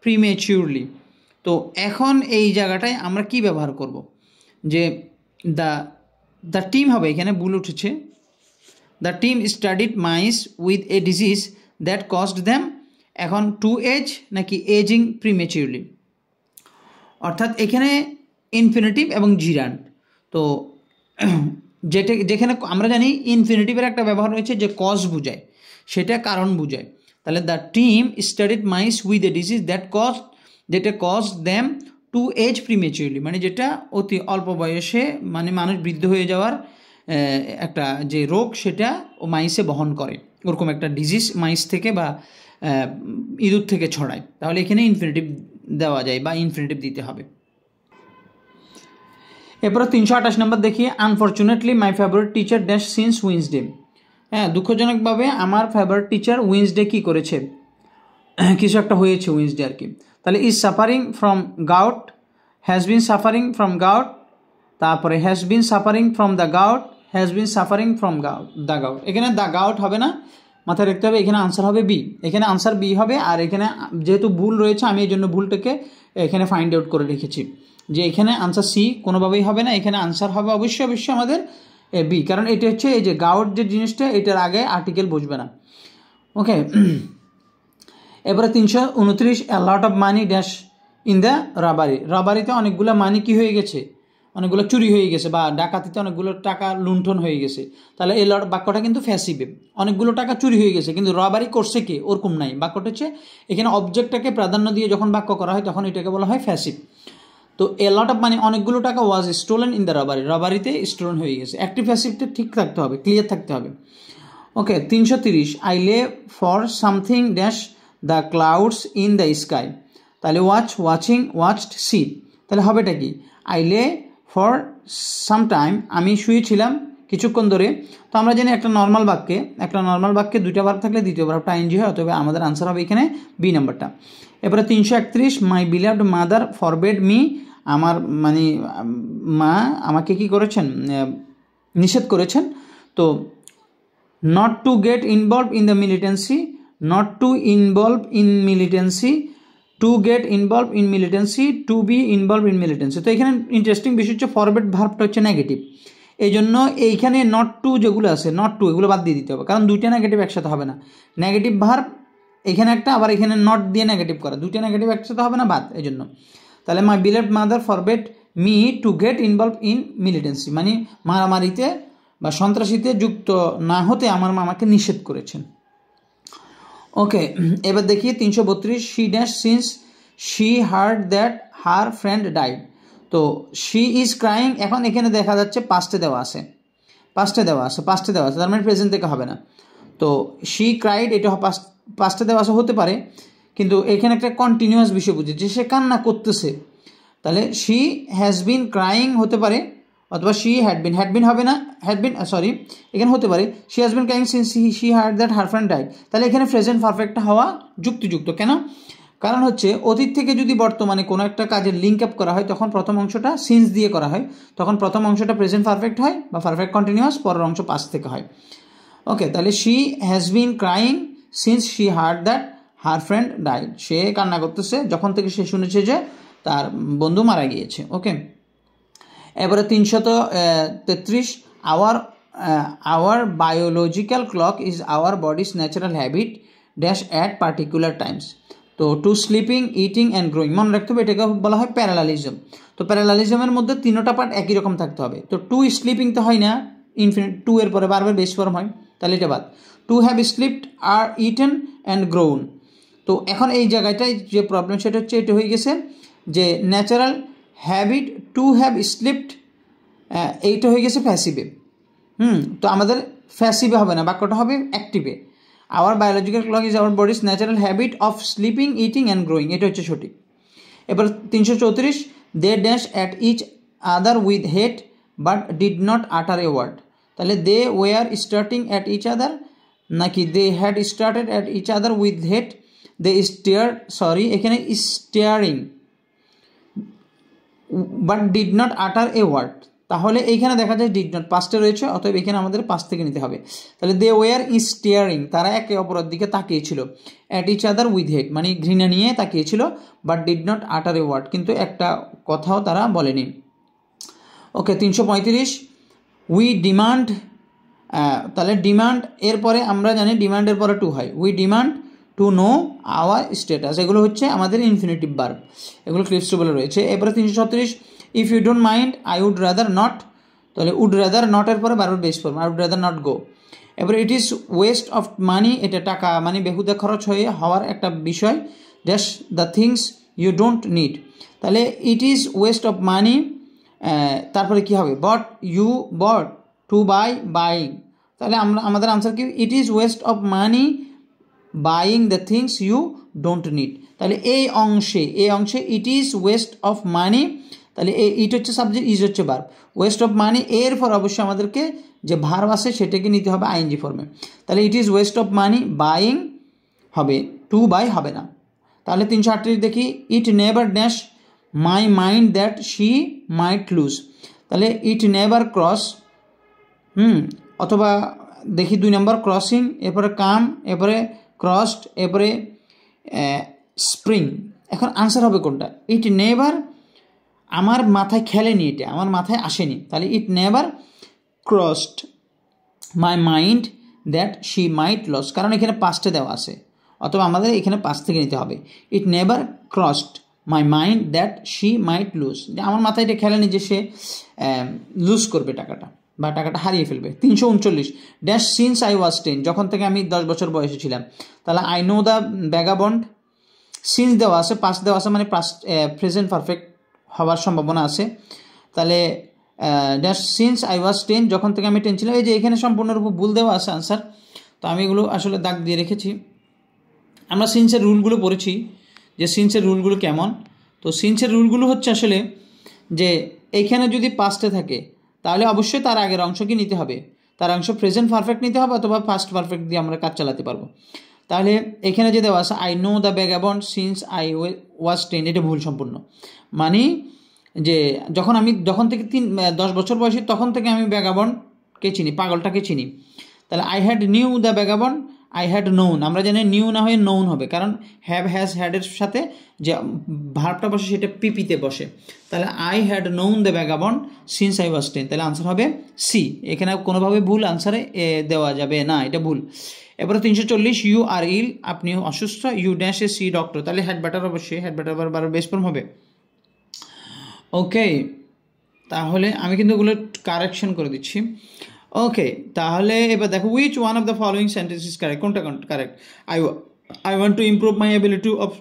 prematurely. তো এখন এই জায়গাটায় আমরা কি ব্যবহার করব, যে দ্য টিম হবে, এখানে ভুল উঠেছে, the team studied mice with a disease that caused them, এখন টু এজ নাকি এজিং প্রিমেচিউরলি, অর্থাৎ এখানে ইনফিনিটিভ এবং জিরান্ট। তো যেখানে আমরা জানি ইনফিনিটিভের একটা ব্যবহার রয়েছে যে কজ বোঝায়, সেটা কারণ বোঝায়। তাহলে the team studied mice with a disease that cause, যেটা cause them to age prematurely, মানে যেটা অতি অল্প বয়সে মানে মানুষ বৃদ্ধ হয়ে যাওয়ার একটা যে রোগ সেটা ও মাইসে বহন করে, ওরকম একটা ডিজিজ মাইস থেকে বা ইঁদুর থেকে ছড়ায়। তাহলে এখানে ইনফিনিটিভ দেওয়া যায় বা ইনফিনিটিভ দিতে হবে। এরপরে 328 নম্বর দেখি, unfortunately my favourite teacher dash since Wednesday. হ্যাঁ, দুঃখজনকভাবে আমার ফেভারিট টিচার উইন্সডে কী করেছে, কিছু একটা হয়েছে উইন্সডে আর কি। তাহলে is suffering from gout, has been suffering from gout, তারপরে has been suffering from the gout, has been suffering from the gout. এখানে দ্য গাউট হবে না, মাথায় রাখতে হবে, এখানে আনসার হবে বি, এখানে আনসার বি হবে। আর এখানে যেহেতু ভুল রয়েছে আমি এই জন্য ভুলটাকে এখানে ফাইন্ড আউট করে রেখেছি, যে এখানে আনসার সি কোনোভাবেই হবে না, এখানে আনসার হবে অবশ্যই আমাদের বি, কারণ এটা হচ্ছে এই যে গাউট যে জিনিসটা এটার আগে আর্টিকেল বসবে না। ওকে, এবারে 329 a lot of money dash in the robbery. রাবারিতে অনেকগুলো মানি কি হয়ে গেছে, অনেকগুলো চুরি হয়ে গেছে, বা ডাকাতিতে অনেকগুলো টাকা লুণ্ঠন হয়ে গেছে। তাহলে এই বাক্যটা কিন্তু ফ্যাসিভে, অনেকগুলো টাকা চুরি হয়ে গেছে, কিন্তু রবারি করছে কে ওরকম নাই। বাক্যটা হচ্ছে এখানে অবজেক্টটাকে প্রাধান্য দিয়ে যখন বাক্য করা হয় তখন এটাকে বলা হয় ফ্যাসিভ। তো এ লট অফ মানে অনেকগুলো টাকা was stolen in the robbery, রাবারিতে স্টোলেন হয়ে গেছে। অ্যাক্টিভ ফ্যাসিভটা ঠিক থাকতে হবে, ক্লিয়ার থাকতে হবে। ওকে, 330 আই লে for something dash the clouds in the sky. তাহলে ওয়াচ, ওয়াচিং, ওয়াচড, সি। তাহলে হবেটা কি, আই লে ফর সাম টাইম, আমি শুয়েছিলাম কিছুক্ষণ ধরে। তো আমরা জানি একটা নর্মাল বাক্যে দুইটা ভার্ব থাকলে দ্বিতীয় ভার্বটা আইএনজি হয়, অথবা আমাদের আনসার হবে এখানে বি নাম্বারটা। এরপরে 331 my beloved mother forbade me, আমার মানে মা আমাকে কি করেছেন, নিষেধ করেছেন। তো not to get involve in the militancy, not to involve in militancy, to get involve in militancy, to be involve in militancy. তো এখানে ইন্টারেস্টিং বিষয় হচ্ছে ফরওয়ার্ড ভার্বটা হচ্ছে নেগেটিভ, এই জন্য এইখানে নট টু যেগুলো আছে নট টু এগুলো বাদ দিয়ে দিতে হবে, কারণ দুইটা নেগেটিভ একসাথে হবে না। নেগেটিভ ভার্ব এখানে একটা, আবার এখানে নট দিয়ে নেগেটিভ করা, দুইটা নেগেটিভ একসাথে হবে না, বাদ, এই জন্য। তাহলে my beloved mother forbade me to get involve in militancy, মানে মারামারিতে বা সন্ত্রাসীতে যুক্ত না হতে আমার মামাকে নিষেধ করেছেন। ওকে, এবার দেখি 332 she dash since she heard that her friend died. তো শি ইজ ক্রাইং, এখন এখানে দেখা যাচ্ছে পাস্টে দেওয়া আছে, তার মানে প্রেজেন্ট থেকে হবে না। তো শি ক্রাইড এটা পাস্টে দেওয়া আছে হতে পারে, কিন্তু এখানে একটা কন্টিনিউয়াস বিষয় বুঝি যে সে কান্না করতেছে। তাহলে শি হ্যাজ বিন ক্রাইং হতে পারে, অথবা শি হ্যাড বিন হবে না, এখানে হতে পারে she has been crying since she heard that her friend died. তাহলে এখানে প্রেজেন্ট পারফেক্টটা হওয়া যুক্তিযুক্ত, কেন? কারণ হচ্ছে অতীত থেকে যদি বর্তমানে কোনো একটা কাজের লিঙ্ক আপ করা হয় তখন প্রথম অংশটা সিন্স দিয়ে করা হয়, তখন প্রথম অংশটা প্রেজেন্ট পারফেক্ট হয় বা পারফেক্ট কন্টিনিউয়াস, পরের অংশ পাস্ট থেকে হয়। ওকে, তাহলে she has been crying since she heard that her friend died. সে কান্না করতেছে যখন থেকে সে শুনেছে যে তার বন্ধু মারা গিয়েছে। ওকে, এবারে 333, our biological clock is our body's natural habit dash at particular times. তো to sleeping, eating and growing, মনে রাখতে হবে এটাকে বলা হয় প্যারালালিজম। তো প্যারালালিজমের মধ্যে তিনটা পার্ট একই রকম থাকতে হবে। তো টু স্লিপিং তো হয় না, ইনফিনিট, টু এর পরে বারবার বেস ফর্ম হয়, তাহলে এটা বাদ। To have slept or eaten and grown. তো এখন এই জায়গাটায় যে প্রবলেম সেটা হচ্ছে এটা হয়ে গেছে যে natural habit two have slipped, এইটা হয়ে গেছে প্যাসিভে। তো আমাদের প্যাসিভে হবে না, বাক্যটা হবে অ্যাক্টিভে। Our biological clock is our body's natural habit of sleeping, eating and growing, এটা হচ্ছে সঠিক। এবার 334, they dash at each other with hate but did not utter a word. তাহলে they were starting at each other, নাকি they had started at each other with hate, they stared, sorry এখানে staring but did not utter a word. তাহলে এইখানে দেখা যায় did not পাস্টে রয়েছে, অতএব এখানে আমাদের পাস্ট থেকে নিতে হবে। তাহলে দে ওয়ার স্টেয়ারিং, তারা একে অপরের দিকে তাকিয়েছিল, অ্যাট ইচ আদার উইথ হেট মানে ঘৃণা নিয়ে তাকিয়েছিল, but did not utter a word, কিন্তু একটা কথাও তারা বলেনি। ওকে, 335, উই ডিমান্ড, তাহলে ডিমান্ড এরপরে আমরা জানি ডিমান্ডের পরে টু হয়, we demand to know our status, এগুলো হচ্ছে আমাদের ইনফিনিটিভ ভার্ব, এগুলো ক্লিপসেবলে রয়েছে। এরপরে 336, if you don't mind I would rather not, তাহলে উড রাদার নটের পরে বারবার base form, I would rather not go. এরপরে it is waste of money, এটা টাকা মানে বেহুদা খরচ হওয়ার একটা বিষয়, just the things you don't need. তাহলে it is waste of money, তারপরে কী হবে, bought you bought, to buy buying, তাহলে আমাদের আনসার কি, it is waste of money buying the things you don't need. তাহলে এই অংশে it is waste of money, তাহলে ইট হচ্ছে সাবজেক্ট, ইজ হচ্ছে ভার্ব, ওয়েস্ট অফ মানি এরপর অবশ্যই আমাদেরকে যে ভার্ব আছে সেটাকে নিতে হবে আইএনজি ফর্মে। তাহলে it is waste of money buying হবে, টু বাই হবে না। তাহলে 338 দেখি, it never dash my mind that she might lose, তাহলে ইট নেভার ক্রস, অথবা দেখি 2 নম্বর ক্রসিং, এরপরে কাম, এরপরে ক্রসড, এরপরে স্প্রিং। এখন আনসার হবে কোনটা, ইট নেভার, আমার মাথায় খেলেনি, এটা আমার মাথায় আসেনি, তাহলে it never crossed my mind that she might loss, কারণ এখানে পাস্টে দেওয়া আছে, অথবা আমাদের এখানে পাস্ট থেকে নিতে হবে, it never crossed my mind that she might lose, যে আমার মাথায় এটা খেলেনি যে সে লুজ করবে টাকাটা বা টাকাটা হারিয়ে ফেলবে। 339, ড্যাশ সিন্স আই ওয়াজ 10, যখন থেকে আমি 10 বছর বয়সে ছিলাম, তাহলে I know the vagabond, since দেওয়া আছে, পাস্ট দেওয়া আছে মানে পাস্ট প্রেজেন্ট পারফেক্ট হওয়ার সম্ভাবনা আছে। তাহলে ড্যাশ সিন্স আই ওয়াজ 10, যখন থেকে আমি 10 ছিলাম, এই যে এখানে সম্পূর্ণরূপে ভুল দেওয়া আছে আনসার, তো আমি এগুলো আসলে দাগ দিয়ে রেখেছি। আমরা সিন্সের রুলগুলো পড়েছি যে সিন্সের রুলগুলো কেমন। তো সিন্সের রুলগুলো হচ্ছে আসলে যে এইখানে যদি পাস্টে থাকে তাহলে অবশ্যই তার আগের অংশকে নিতে হবে, তার অংশ প্রেজেন্ট পারফেক্ট নিতে হবে অথবা পাস্ট পারফেক্ট দিয়ে আমরা কাজ চালাতে পারবো। তাহলে এখানে যে দেওয়া আছে I know the vagabond since I was 10, এটা ভুল সম্পূর্ণ, মানে যে যখন থেকে 10 বছর বয়সী তখন থেকে আমি ভ্যাগাবন্ডকে চিনি, পাগলটাকে চিনি। তাহলে I had new the vagabond, I had known, আমরা জানি নিউ না হয়ে নোন হবে, কারণ হ্যাভ হ্যাজ হ্যাডের সাথে যে ভার্বটা বসে সেটা পিপিতে বসে। তাহলে I had known the vagabond since I was 10, তাহলে আনসার হবে সি। এখানে কোনোভাবে ভুল আনসারে দেওয়া যাবে না, এটা ভুল। এবারে 340, ইউ আর ইল, আপনি অসুস্থ, you dash a see doctor, তাহলে হ্যাড ব্যাটার, অবশ্যই had better bare base form হবে। ওকে, তাহলে আমি কিন্তু ওগুলো কারেকশন করে দিচ্ছি। ওকে, তাহলে এবার দেখো, which one of the following sentence is correct, কোনটা correct, I want to improve my ability of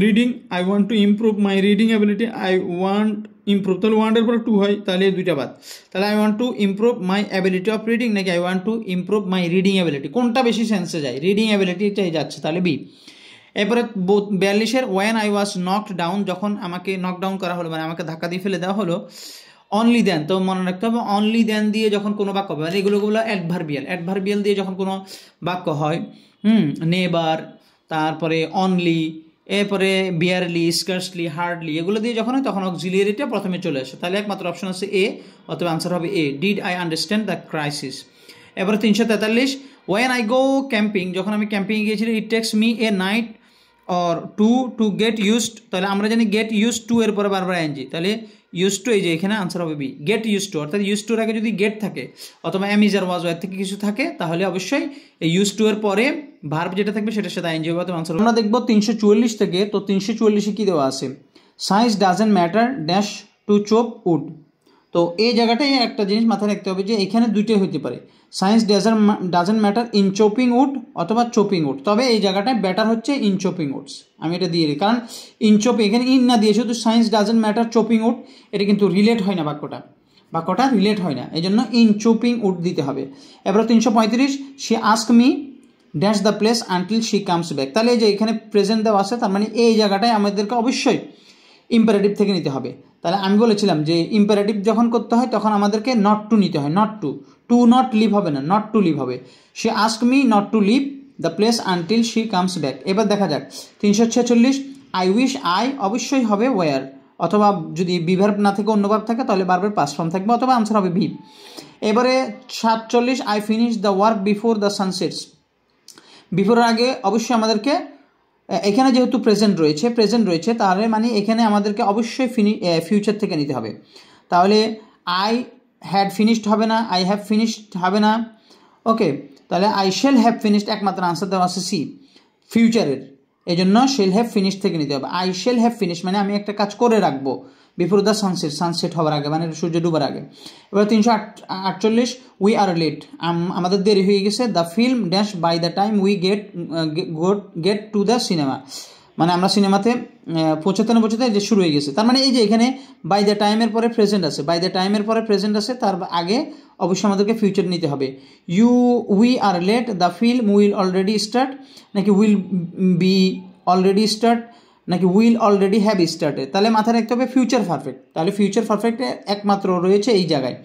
reading, I want to improve my reading ability, I want improve, তাহলে ওয়ান্টের পরে টু হয়, তাহলে দুইটা বাদ। তাহলে I want to improve my ability of reading নাকি I want to improve my reading ability, কোনটা বেশি সেন্সে যায়, রিডিং অ্যাবিলিটিটাই যাচ্ছে, তাহলে বি। এরপরে 42-এর when I was knocked down, যখন আমাকে নক ডাউন করা হলো মানে আমাকে ধাক্কা দিয়ে ফেলে দেওয়া হলো, অনলি দেন, তো মনে রাখতে হবে অনলি দেন দিয়ে যখন কোনো বাক্য হবে, মানে এগুলো অ্যাডভার্বিয়াল দিয়ে যখন কোনো বাক্য হয়, নেবার, তারপরে অনলি, এরপরে বিয়ারলি, স্কার্সলি, হার্ডলি এগুলো দিয়ে যখন হয় তখন অক্সিলিয়ারিটা প্রথমে চলে আসে। তাহলে একমাত্র অপশন আছে এ, অথবা আনসার হবে A, did I understand the crisis. এবারে 343, ওয়েন আই গো ক্যাম্পিং, যখন আমি ক্যাম্পিংয়ে গিয়েছিলাম, it takes me a night or to get used. তাহলে আমরা জানি গেট ইউজ টু এর পরে বারবার আইএনজি, তাহলে ইউজ টু, এই যে এখানে আনসার হবে বি, গেট ইউজ টু। অর্থাৎ ইউজ টুর আগে যদি গেট থাকে অথবা অ্যামিজার ওয়াজ ওয়ার থেকে কিছু থাকে তাহলে অবশ্যই এই ইউজ টু এর পরে ভার্ব যেটা থাকবে সেটার সাথে আইএনজি হবে, অথবা আনসার। আমরা দেখবো 344 থেকে। তো 344-এ কী দেওয়া আছে, size doesn't matter dash to chop wood. তো এই জায়গাটায় একটা জিনিস মাথায় রাখতে হবে যে এখানে দুইটাই হতে পারে, science doesn't matter in chopping wood অথবা চপিং উড। তবে এই জায়গাটায় বেটার হচ্ছে ইন চপিং উডস, আমি এটা দিয়ে দিই, কারণ ইন চপ এখানে ইন না দিয়ে শুধু science doesn't matter chopping wood, এটা কিন্তু রিলেট হয় না, বাক্যটা রিলেট হয় না, এই জন্য ইন চপিং উড দিতে হবে। এবার 335, she ask me dash the place until she comes back. তাহলে এই যে এখানে প্রেজেন্ট দেওয়া আছে, তার মানে এই জায়গাটায় আমাদেরকে অবশ্যই ইম্পারেটিভ থেকে নিতে হবে। তাহলে আমি বলেছিলাম যে ইম্পারেটিভ যখন করতে হয় তখন আমাদেরকে নট টু নিতে হয়, নট টু নট লিভ হবে না, নট টু লিভ হবে। She ask me not to leave the place until she comes back. এবার দেখা যাক 346, আই উইশ আই অবশ্যই হবে ওয়ার, অথবা যদি বিভার্ব না থেকে অন্য ভার্ব থাকে তাহলে ভার্বের পাস্ট ফর্ম থাকবে, অথবা আনসার হবে বি। এবারে 47, I finish the work before the sun sets. বিফোরের আগে অবশ্যই আমাদেরকে, এখানে যেহেতু প্রেজেন্ট রয়েছে তাহলে মানে এখানে আমাদেরকে অবশ্যই ফিউচার থেকে নিতে হবে। তাহলে আই হ্যাড ফিনিশড হবে না, আই হ্যাভ ফিনিশড হবে না, ওকে। তাহলে আই শেল হ্যাভ ফিনিশড একমাত্র আনসার দেওয়া আছে সি, ফিউচারের, এই জন্য শেল হ্যাভ ফিনিশড থেকে নিতে হবে। আই শেল হ্যাভ ফিনিশ মানে আমি একটা কাজ করে রাখবো বিফোর দ্য সানসেট হওয়ার আগে, মানে সূর্য ডুবার আগে। এবার 348, উই আর লেট, আমাদের দেরি হয়ে গেছে, the film dash by the time we get to the cinema, মানে আমরা সিনেমাতে পৌঁছাতে যে শুরু হয়ে গেছে। তার মানে এই যে এখানে বাই দ্য টাইমের পরে প্রেজেন্ট আছে, তার আগে অবশ্যই আমাদেরকে ফিউচার নিতে হবে। We are late, the film will already start, নাকি উইল বি অলরেডি স্টার্ট, নাকি উইল অলরেডি হ্যাভ স্টার্টেড। তাহলে মাথায় রাখতে হবে ফিউচার পারফেক্ট, তাহলে ফিউচার পারফেক্টে একমাত্র রয়েছে এই জায়গায়,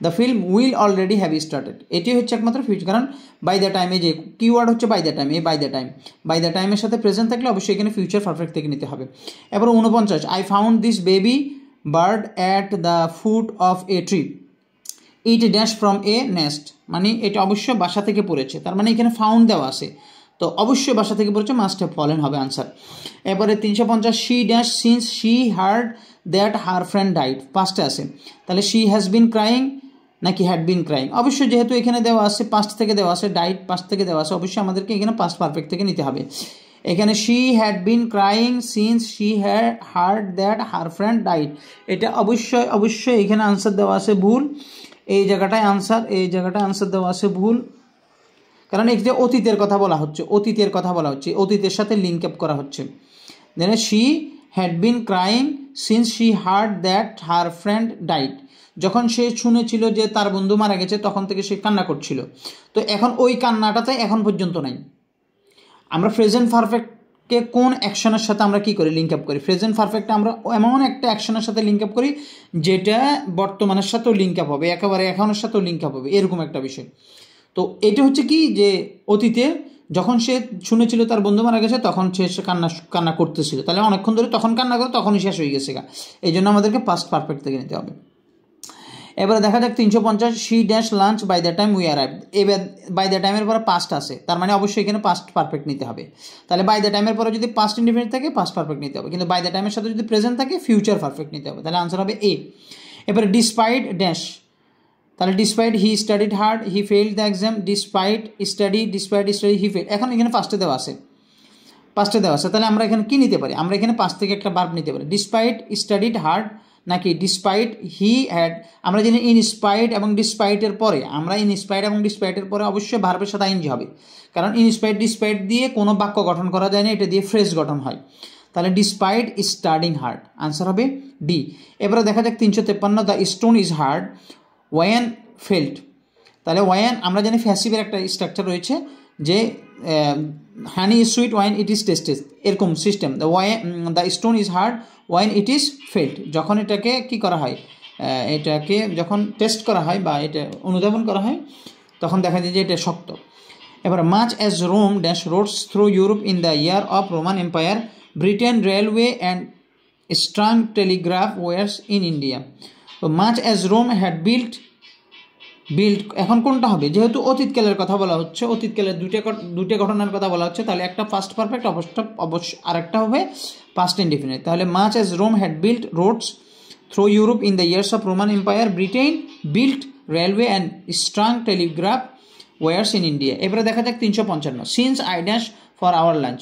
the film will already have started, এটি হচ্ছে একমাত্র ফিউচার। কারণ বাই দ্য টাইমে যে কিওয়ার্ড হচ্ছে বাই দ্য টাইম, এই বাই দ্য টাইমের সাথে প্রেজেন্ট থাকলে অবশ্যই এখানে ফিউচার পারফেক্ট থেকে নিতে হবে। এবার 49, I found this baby bird at the foot of a tree, it dash from a nest, মানে এটা অবশ্যই বাসা থেকে পড়েছে, তার মানে এখানে ফাউন্ড দেওয়া আছে, তো অবশ্যই বাসা থেকে পড়েছে, মাস্ট হ্যাভ ফলেন হবে আনসার। এবারে 350, she dash since she heard that her friend died, পাস্টে আছে, তাহলে শি হ্যাজ বিন ক্রাইং নাকি হ্যাড বিন ক্রাইং, অবশ্যই যেহেতু এখানে দেওয়া আছে পাস্ট থেকে দেওয়া আছে, ডাইড পাস্ট থেকে দেওয়া আছে, অবশ্যই আমাদেরকে এখানে পাস্ট পারফেক্ট থেকে নিতে হবে। এখানে she had been crying since she heard that her friend died, এটা অবশ্যই এখানে আনসার দেওয়া আছে ভুল, এই জায়গাটায় আনসার দেওয়া আছে ভুল, কারণ এই যে অতীতের কথা বলা হচ্ছে, অতীতের সাথে লিঙ্ক আপ করা হচ্ছে। Then she had been crying since she heard that her friend died, যখন সে শুনেছিল যে তার বন্ধু মারা গেছে তখন থেকে সে কান্না করছিল, তো এখন ওই কান্নাটাতে এখন পর্যন্ত নাই। আমরা প্রেজেন্ট পারফেক্টকে কোন অ্যাকশনের সাথে আমরা কী করি, লিঙ্ক আপ করি, প্রেজেন্ট পারফেক্টে আমরা এমন একটা অ্যাকশনের সাথে লিঙ্ক আপ করি যেটা বর্তমানের সাথেও লিঙ্ক আপ হবে, একেবারে এখনের সাথেও লিঙ্ক আপ হবে, এরকম একটা বিষয়। তো এটা হচ্ছে কি যে অতীতে যখন সে শুনেছিল তার বন্ধু মারা গেছে তখন সে কান্না করতেছিল, তাহলে অনেকক্ষণ ধরে তখন কান্না করে তখনই শেষ হয়ে গেছে, এই জন্য আমাদেরকে পাস্ট পারফেক্ট থেকে নিতে হবে। এবারে দেখা যাক 350, she dash lunch by the time we arrived, এবার বাই দ্য টাইমের পরে পাস্ট আছে, তার মানে অবশ্যই এখানে পাস্ট পারফেক্ট নিতে হবে। তাহলে বাই দ্য টাইমের পরে যদি পাস্ট ইনডিফিনিট থাকে পাস্ট পারফেক্ট নিতে হবে, কিন্তু বাই দ্য টাইমের সাথে যদি প্রেজেন্ট থাকে ফিউচার পারফেক্ট নিতে হবে, তাহলে আনসার হবে এ। এবারে ডিসপাইট ড্যাশ, তাহলে despite he studied hard he failed the exam, despite study he fail, এখন এখানে পাস্টে দেওয়া আছে, তাহলে আমরা এখানে কি নিতে পারি, আমরা এখানে পাস্ট থেকে একটা ভার্ব নিতে পারি, ডিসপাইট স্টাডিড হার্ড নাকি ডিসপাইট হি হ্যাড। আমরা জানি ইনস্পাইট এবং ডিসপাইটের পরে, অবশ্যই ভার্বের সাথে আইএনজি হবে, কারণ ডিসপাইট দিয়ে কোনো বাক্য গঠন করা যায় না, এটা দিয়ে ফ্রেজ গঠন হয়, তাহলে ডিসপাইট স্টাডিং হার্ড, আনসার হবে ডি। এবারে দেখা যাক 353, the stone is hard when felt, তাহলে ওয়েন আমরা জানি ফ্যাসিভের একটা স্ট্রাকচার রয়েছে যে honey is sweet when it is tested, এরকম system. The stone is hard when it is felt, যখন এটাকে কি করা হয়, এটাকে যখন টেস্ট করা হয় বা এটা অনুধাবন করা হয় তখন দেখা যায় যে এটা শক্ত। এবার much as Rome dash roads through Europe in the year of Roman empire Britain railway and strong telegraph wires in India. So much as Rome had built এখন কোনটা হবে, যেহেতু অতীতকালের কথা বলা হচ্ছে, অতীতকালের দুইটা ঘটনার কথা বলা হচ্ছে, তাহলে একটা ফার্স্ট পারফেক্ট, অবশ্য আরেকটা হবে পাস্ট ইনডিফিনিট। তাহলে much as Rome had built roads through Europe in the years of Roman empire, Britain built railway and strong telegraph wires in India. এবারে দেখা যাক 355, since I dash for our lunch,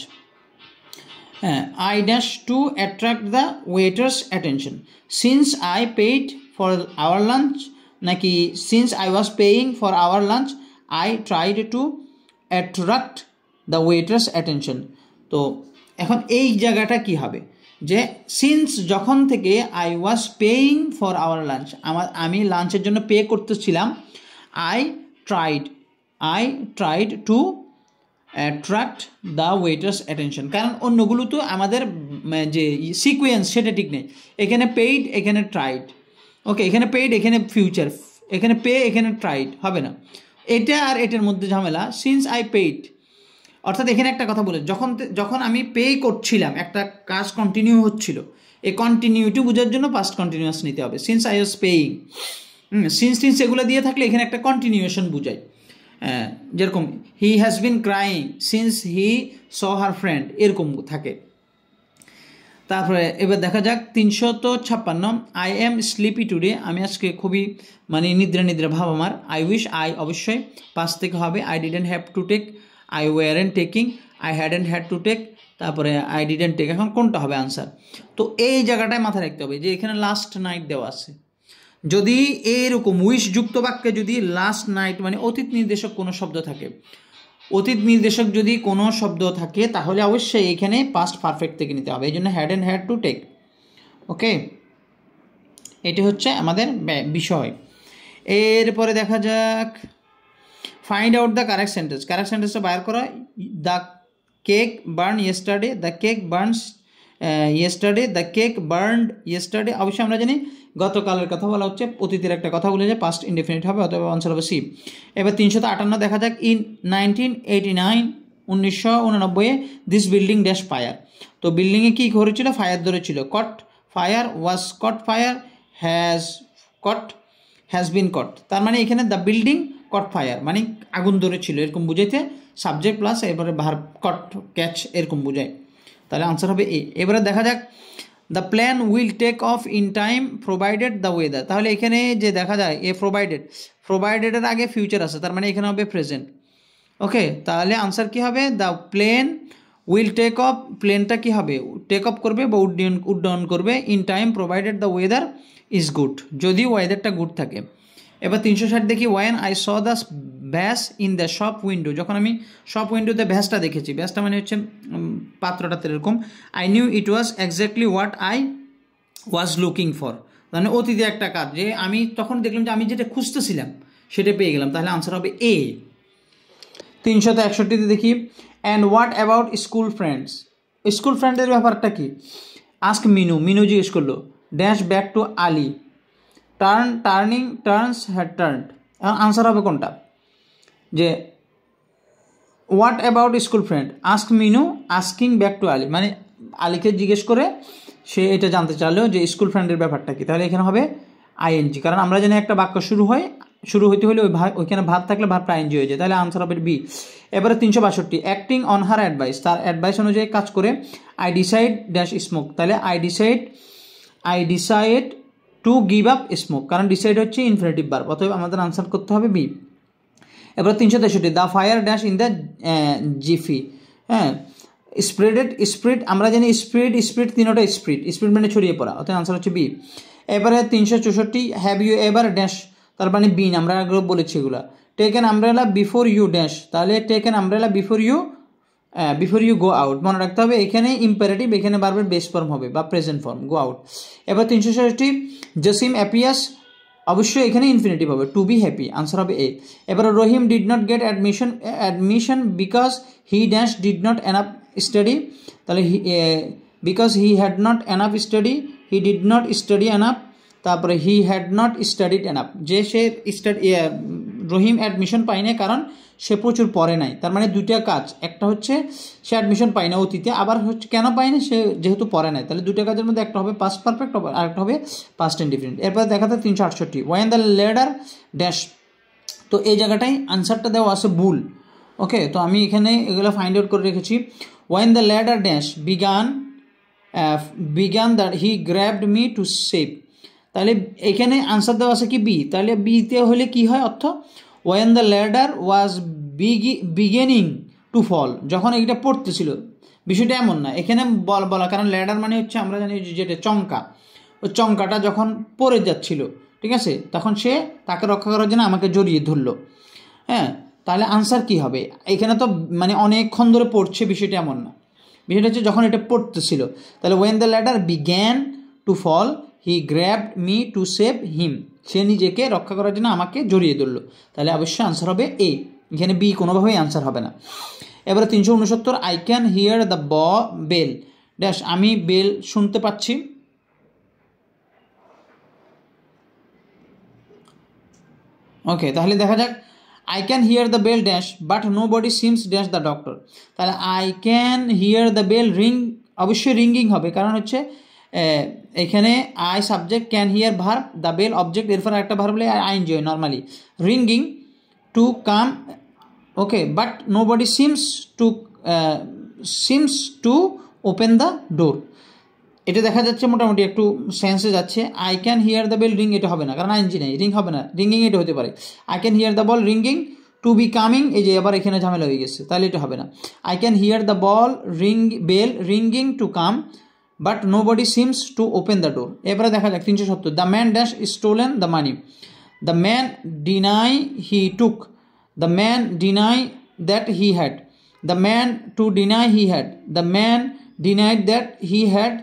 I dash to attract the waiter's attention. Since I paid for our lunch, naki since I was paying for our lunch, I tried to attract the waiter's attention. তো এখন এই জায়গাটা কি হবে, যে since যখন থেকে I was paying for our lunch, আমি লাঞ্চের জন্য পে করতেছিলাম, I tried to attract the waiters attention. কারণ অন্যগুলো তো আমাদের যে সিকোয়েন্স সেটা ঠিক নেই, এখানে পেইড, এখানে ট্রাইড, ওকে, এখানে পেইড, এখানে ফিউচার, এখানে পে, এখানে ট্রাইড, হবে না, এটা আর এটার মধ্যে ঝামেলা। সিন্স আই পেইড, অর্থাৎ এখানে একটা কথা বলে, যখন আমি পে করছিলাম, একটা কাজ কন্টিনিউ হচ্ছিল, এই কন্টিনিউটি বোঝার জন্য পাস্ট কন্টিনিউয়াস নিতে হবে। Since I was paying, since এগুলো দিয়ে থাকলে এখানে একটা কন্টিনিউয়েশন বোঝায়, যেরকম he has been crying since he saw her friend, এরকম থাকে। তারপরে এবার দেখা যাক 356, আই এম স্লিপি টুডে, আমি আজকে খুবই মানে নিদ্রা ভাব আমার। আই উইশ, আই অবশ্যই পাস থেকে হবে, I didn't have to take, I weren't taking, I hadn't had to take, তারপরে আই ডিডেন্ট টেক। এখন কোনটা হবে আনসার? তো এই জায়গাটায় মাথায় রাখতে হবে যে এখানে লাস্ট নাইট দেওয়া আছে, যদি এরকম উইশ যুক্ত বাক্যে যদি লাস্ট নাইট মানে অতীত নির্দেশক কোনো শব্দ থাকে, অতীত নির্দেশক যদি কোনো শব্দ থাকে, তাহলে অবশ্যই এখানে পাস্ট পারফেক্ট থেকে নিতে হবে, এই জন্য had and had to take. Okay, এটি হচ্ছে আমাদের বিষয়। এরপরে দেখা যাক find out the correct sentence. Correct সেন্টেন্সটা বাইর করা, the cake burn yesterday, the cake burns yesterday, the cake burned yesterday. অবশ্যই আমরা জানি গতকালের কথা বলা হচ্ছে, অতীতের একটা কথা বলে যে পাস্ট ইনডেফিনিট হবে, অথবা আনসার হবে সি। এবার 358 দেখা যাক, in 1989, 1989 this building dash fire. তো বিল্ডিংয়ে কী করেছিল? ফায়ার ধরেছিল। Caught fire, was caught fire, has been caught. তার মানে এখানে দ্য বিল্ডিং কট ফায়ার মানে আগুন ধরেছিল, এরকম বুঝাইতে সাবজেক্ট প্লাস এরপরে ভার্ব কট ক্যাচ এরকম বোঝায়, তাহলে আনসার হবে এ। এবারে দেখা যাক, the plan will take off in time provided the weather. তাহলে এখানে যে দেখা যায় এ প্রোভাইডেডের আগে ফিউচার আছে, তার মানে এখানে হবে প্রেজেন্ট। ওকে, তাহলে আনসার কী হবে? The plane will take off, প্লেনটা কী হবে? টেক অফ করবে বা উড্ডয়ন করবে in time provided the weather is good, যদি ওয়েদারটা গুড থাকে। এবার 360 দেখি, when I saw the vase in the shop window, যখন আমি শপ উইন্ডোতে ভ্যাসটা দেখেছি, ভ্যাসটা মানে হচ্ছে পাত্রটাতে এরকম, I knew it was exactly what I was looking for, মানে অতীতে একটা কাজ যে আমি তখন দেখলাম যে আমি যেটা খুঁজতেছিলাম সেটা পেয়ে গেলাম, তাহলে আনসার হবে এ। 361 দেখি, and what about school friends. School ফ্রেন্ডের ব্যাপারটা কি? আস্ক মিনু জিজ্ঞেস করলো, dash back to Ali, turns had turned. এখন আনসার হবে কোনটা? যে what about school friend, ask Minu asking back to Ali, মানে আলিকে জিজ্ঞেস করে সে এটা জানতে চাইলো যে স্কুল ফ্রেন্ডের ব্যাপারটা কি, তাহলে এখানে হবে আইএনজি। কারণ আমরা জানি একটা বাক্য শুরু হইতে হলে ওইখানে ভাব থাকলে ভাবটা আইএনজি হয়ে যায়, তাহলে আনসার হবে বি। এবারে 362, অ্যাক্টিং অন হার অ্যাডভাইস, তার অ্যাডভাইস অনুযায়ী কাজ করে, আই ডিসাইড ড্যাশ স্মোক, তাহলে I decide to give up smoke, কারণ ডিসাইড হচ্ছে ইনফিনিটিভ ভার্ব, অতএব আমাদের আনসার করতে হবে বি। এবার 363, the fire dash in the jiffy, হ্যাঁ, স্প্রেড আমরা জানি স্প্রিড তিনোটা স্প্রিড মানে ছড়িয়ে পড়া, অর্থাৎ আনসার হচ্ছে বি। এবারে 364, হ্যাভ ইউ এবার ড্যাশ, তার মানে বিন, আমরা আগে বলেছি এগুলো। Take an umbrella before you dash, তাহলে take an umbrella before you go out, মনে রাখতে হবে এখানে ইম্পারেটিভ, এখানে বারবার বেস ফর্ম হবে বা প্রেজেন্ট ফর্ম, গো আউট। এবার 366, জসিম অ্যাপিয়াস, অবশ্যই এখানে ইনফিনিটিভ হবে, টু বি হ্যাপি, আনসার হবে এ। এবার Rahim did not get admission because he dash did not enough study, তাহলে because he had not enough study, he did not study enough, তারপরে he had not studied enough, যে সে রহিম admission পায় না কারণ সে প্রচুর পড়ে নাই। তার মানে দুইটা কাজ, একটা হচ্ছে সে অ্যাডমিশন পায় না অতীতে, আবার হচ্ছে কেন পায় না, সে যেহেতু পড়ে নাই। তাহলে দুইটা কাজের মধ্যে একটা হবে পাস্ট পারফেক্ট আর একটা হবে পাস্ট ইনডিফিনিট। এরপর দেখা যায় 368 ওয়েন দ্য লেডার ড্যাশ। তো এই জায়গাটায় আনসারটা দেওয়া আছে ভুল। ওকে, তো আমি এখানে এগুলো ফাইন্ড আউট করে রেখেছি। When the ladder dash began that he grabbed me to save. তাহলে এখানে আনসার দেওয়া আছে কি বি, তাহলে বিতে হলে কি হয় অর্থ, when the ladder was beginning to fall, যখন এইটা পড়তেছিল। বিষয়টা এমন না, এখানে বলা কারণ ল্যাডার মানে হচ্ছে আমরা জানি যেটা চঙ্কা, ওই চঙ্কাটা যখন পড়ে যাচ্ছিল, ঠিক আছে, তখন সে তাকে রক্ষা করার জন্য আমাকে জড়িয়ে ধরলো। হ্যাঁ, তাহলে আনসার কি হবে, এখানে তো মানে অনেকক্ষণ ধরে পড়ছে, বিষয়টা এমন না, বিষয়টা হচ্ছে যখন এটা পড়তেছিল। তাহলে when the ladder began to fall he grabbed me to save him, সে নিজেকে রক্ষা করার জন্য আমাকে জড়িয়ে ধরলো। তাহলে অবশ্যই আনসার হবে এ, এখানে বি কোনোভাবেই আনসার হবে না। এবারে 369 I can hear the bell dash, আমি বেল শুনতে পাচ্ছি। ওকে, তাহলে দেখা যাক I can hear the bell dash but nobody seems dash the doctor. তাহলে I can hear the bell ring, অবশ্যই রিঙ্গিং হবে, কারণ হচ্ছে এখানে I subject, can hear verb, the bell object, এরপর একটা ভার্ব বলে আইএনজি হয় normally, ringing to come. Okay, but nobody seems to open the ডোর। এটা দেখা যাচ্ছে মোটামুটি একটু সেন্সে যাচ্ছে। I can hear the bell ring, এটা হবে না কারণ আইএনজি নেই, রিং হবে না, রিঙ্গিং এটা হতে পারে। I can hear the bell ringing to be coming, এই যে আবার এখানে ঝামেলা হয়ে গেছে, তাহলে এটা হবে না। I can hear the bell ringing to come but nobody seems to open the door. এবারে দেখা যাক 370 the man dash stolen the money, the man deny he took, the man deny that he had, the man to deny he had, the man denied that he had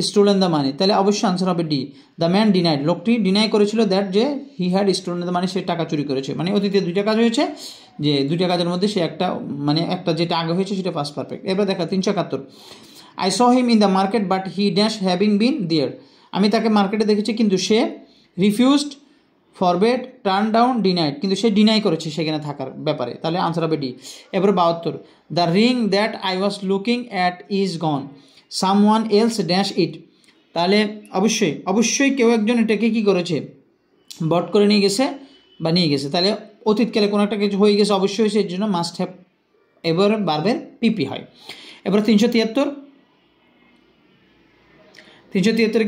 stolen the money. তাহলে অবশ্যই answer হবে D, the man denied, লোকটি deny করেছিল that যে হি had stolen the মানি, সে টাকা চুরি করেছে। মানে অতীতে দুইটা কাজ হয়েছে, যে দুইটা কাজের মধ্যে সে একটা মানে একটা যেটা আগে হয়েছে সেটা পাস্ট পারফেক্ট। এবার দেখা 371 I saw him in the market but he dash having been there, আমি তাকে মার্কেটে দেখেছি কিন্তু সে refused, forbade, turn down, denied, কিন্তু সে ডিনাই করেছে সেখানে থাকার ব্যাপারে। তাহলে আনসার হবে ডি। এবার 72 the ring that I was looking at is gone, someone else dash it. তাহলে অবশ্যই কেউ একজন এটাকে কী করেছে, বট করে নিয়ে গেছে বা নিয়ে গেছে। তাহলে অতীতকালে কোনো একটা কিছু হয়ে গেছে, অবশ্যই সেই জন্য মাস্ট হ্যাভ এবার বারবার পিপি হয়। এবার 373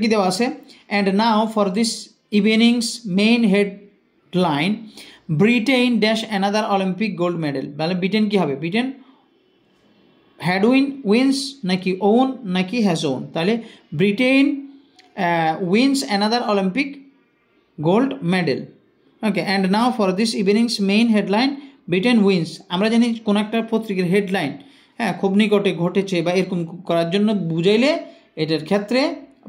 কি দেওয়া আছে, and now for this evening's main headline Britain dash another Olympic gold medal. তাহলে ব্রিটেন কী হবে, ব্রিটেন হ্যাড উইন্স নাকি ওন নাকি হ্যাজ ওন, তাহলে Britain wins another Olympic gold medal. Okay, and now for this evening's main headline Britain wins, আমরা জানি কোনো একটা পত্রিকার হেডলাইন হ্যাঁ খুব নিকটে ঘটেছে বা এরকম করার জন্য বুঝাইলে এটার ক্ষেত্রে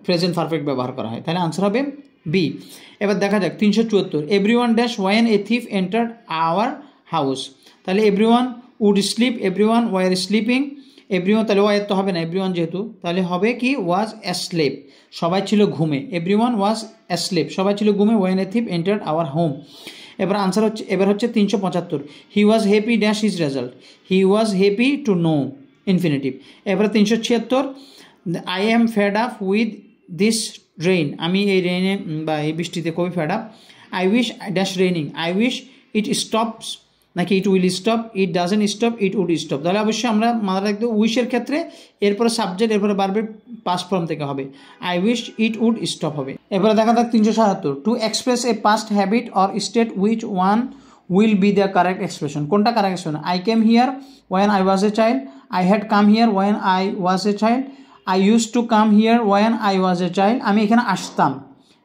প্রেজেন্ট পারফেক্ট ব্যবহার করা হয়। তাহলে আনসার হবে বি। এবার দেখা যাক 374 everyone dash when a thief entered our house. তাহলে everyone would sleep, everyone were sleeping, everyone, তাহলে ওয়ার তো হবে না, এভরিওয়ান যেহেতু, তাহলে হবে কি ওয়াজ অ্যাসলেপ, সবাই ছিল ঘুমে, এভরিওয়ান ওয়াজ অ্যাসলেপ, সবাই ছিল ঘুমে, when a thief entered our home. এবার আনসার হচ্ছে, এবার হচ্ছে 375 he was happy dash his result, he was happy to know infinitive. এবার 376 I am fed up with this rain, আমি এই রেইনে বা এই বৃষ্টিতে খুবই fed up. I wish dash raining, I wish it stops নাকি it will stop, it doesn't stop, it would stop. তাহলে অবশ্যই আমরা মাথায় রাখতে উইশের ক্ষেত্রে এরপরে সাবজেক্ট, এরপরে বারবার পাস্ট ফর্ম থেকে হবে, I wish it would stop হবে। এরপরে দেখা যাক 377 to express a past habit or state which one will be the correct expression. কোনটা correct expression, I came here when I was a child, I had come here when I was a child, I use to come here when I was a child, আমি এখানে আসতাম,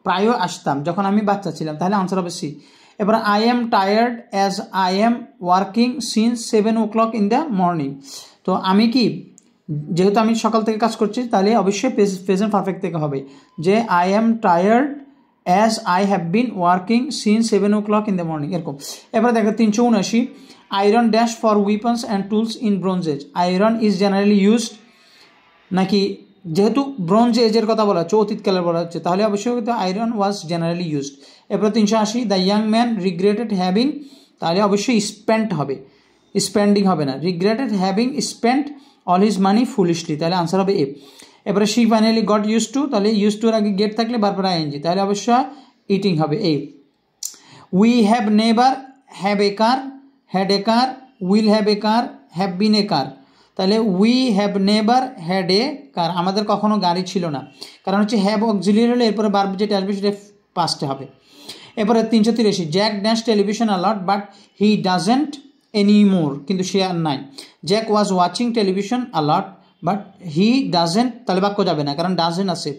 প্রায় আসতাম যখন আমি বাচ্চা ছিলাম। তাহলে আনসার হবে সি। এবার I am tired as I am working since 7 o'clock in the morning. তো আমি কি, যেহেতু আমি সকাল থেকে কাজ করছি, তাহলে অবশ্যই প্রেজেন্ট পারফেক্ট থেকে হবে যে I am tired as I have been working since 7 o'clock in the morning, এরকম। এবার দেখো 379 iron dash for weapons and tools in bronze age, iron is generally used নাকি, যেহেতু ব্রোঞ্জ এজের কথা বলা হচ্ছে, অতীতকালে বলা হচ্ছে, তাহলে অবশ্যই কিন্তু আয়রন ওয়াজ জেনারেলি ইউজড। এরপর 380 the young man regretted having তাহলে অবশ্যই স্পেন্ট হবে, স্পেন্ডিং হবে না। Regretted having spent all his money foolishly, তাহলে আনসার হবে এ। এবারে she finally got use to, তাহলে ইউজ টুর আগে গেট থাকলে বারবার আইএনজি, তাহলে অবশ্যই ইটিং হবে A. We have never have a car, had a car, will have a car, have been a car, তাহলে we have never had a কার, আমাদের কখনো গাড়ি ছিল না, কারণ হচ্ছে হ্যাভ অক্সিলিয়ারি হলে এরপরে ভার্ব যেটা আসবে সেটা পাস্টে হবে। এরপরে 383, Jack dash television আলট but he doesn't any more, কিন্তু সে আর নাই। Jack was watching television আলট but he doesn't, তাহলে বাক্য যাবে না, কারণ ডাজেন্ট আছে,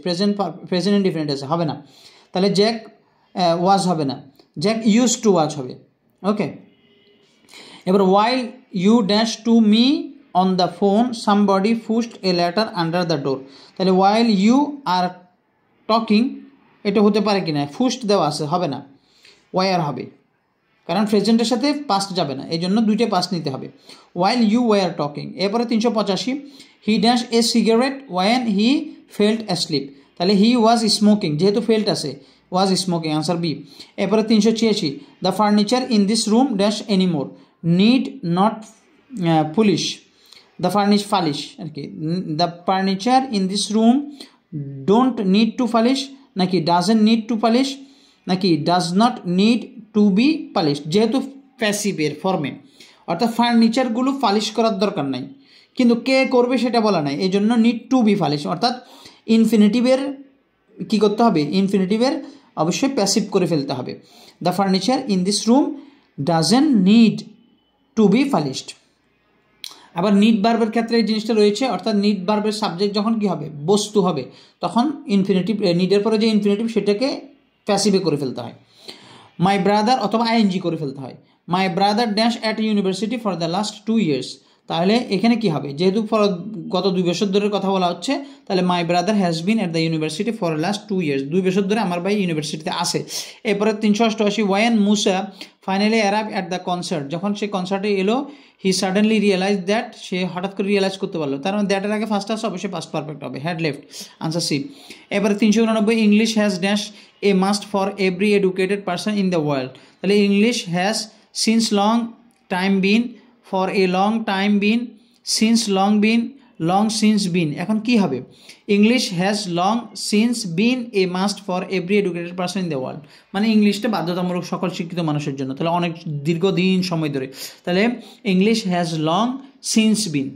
প্রেজেন্ট ইনডিফিনিট আছে, হবে না। তাহলে জ্যাক ওয়াজ হবে না, জ্যাক ইউজ টু ওয়াচ হবে। ওকে, এবার while you dash to me on the phone somebody pushed a letter under the door, তাহলে ওয়াইল ইউ আর টকিং এটা হতে পারে কি না, ফুস্ট দেওয়া আছে, হবে না, ওয়ার হবে, কারণ প্রেজেন্টের সাথে পাস্ট যাবে না, এই জন্য দুইটা পাস্ট নিতে হবে। While you were talking. এরপরে 385, he dash a cigarette when he felt asleep, তাহলে হি ওয়াজ স্মোকিং, যেহেতু ফেল্ট আছে ওয়াজ স্মোকিং, আনসার বি। এরপরে 386, the furniture in this room dash anymore need not polish, the polish আর কি, the furniture in this room don't need to polish, নাকি doesn't need to polish, নাকি does not need to be polish, যেহেতু প্যাসিভের ফর্মে, অর্থাৎ ফার্নিচারগুলো polish করার দরকার নাই, কিন্তু কে করবে সেটা বলা নাই, এই জন্য নিড টু বি পালিশ, অর্থাৎ ইনফিনিটিভের কী করতে হবে, ইনফিনিটিভের অবশ্যই প্যাসিভ করে ফেলতে হবে। The furniture in this room doesn't need to be polished. আবার নিড ভার্বের ক্ষেত্রে এই জিনিসটা রয়েছে, অর্থাৎ নিড ভার্বের সাবজেক্ট যখন কি হবে, বস্তু হবে, তখন ইনফিনিটিভ, নিডের পরে যে ইনফিনিটিভ সেটাকে প্যাসিভে করে ফেলতে হয়। মাই ব্রাদার অথবা আইএনজি করে ফেলতে হয়। My brother dash at university for the last 2 years, তাহলে এখানে কি হবে, যেহেতু গত 2 বছর ধরে কথা বলা হচ্ছে, তাহলে my brother has been at the university for last 2 years, 2 বছর ধরে আমার ভাই ইউনিভার্সিটিতে আসে। এরপরে 388, one Musa finally arrive at the concert, যখন সে কনসার্টে এলো, হি সাডেনলি রিয়েলাইজ দ্যাট, সে হঠাৎ করে রিয়েলাইজ করতে পারলো, তার মানে দ্যাটের আগে ফার্স্ট আসে, অবশ্যই পাস্ট পারফেক্ট হবে, হ্যাড লেফট, আনসার সি। এবারে 389, English has dash a must for every educated person in the world, তাহলে English has since long time been, for a long time been, since long been, long since been, এখন কি হবে, English has long since been a must for every educated person in the world, মানে ইংলিশটা বাধ্যতামূলক সকল শিক্ষিত মানুষের জন্য, তাহলে অনেক দীর্ঘদিন সময় ধরে, তাহলে English has long since bin,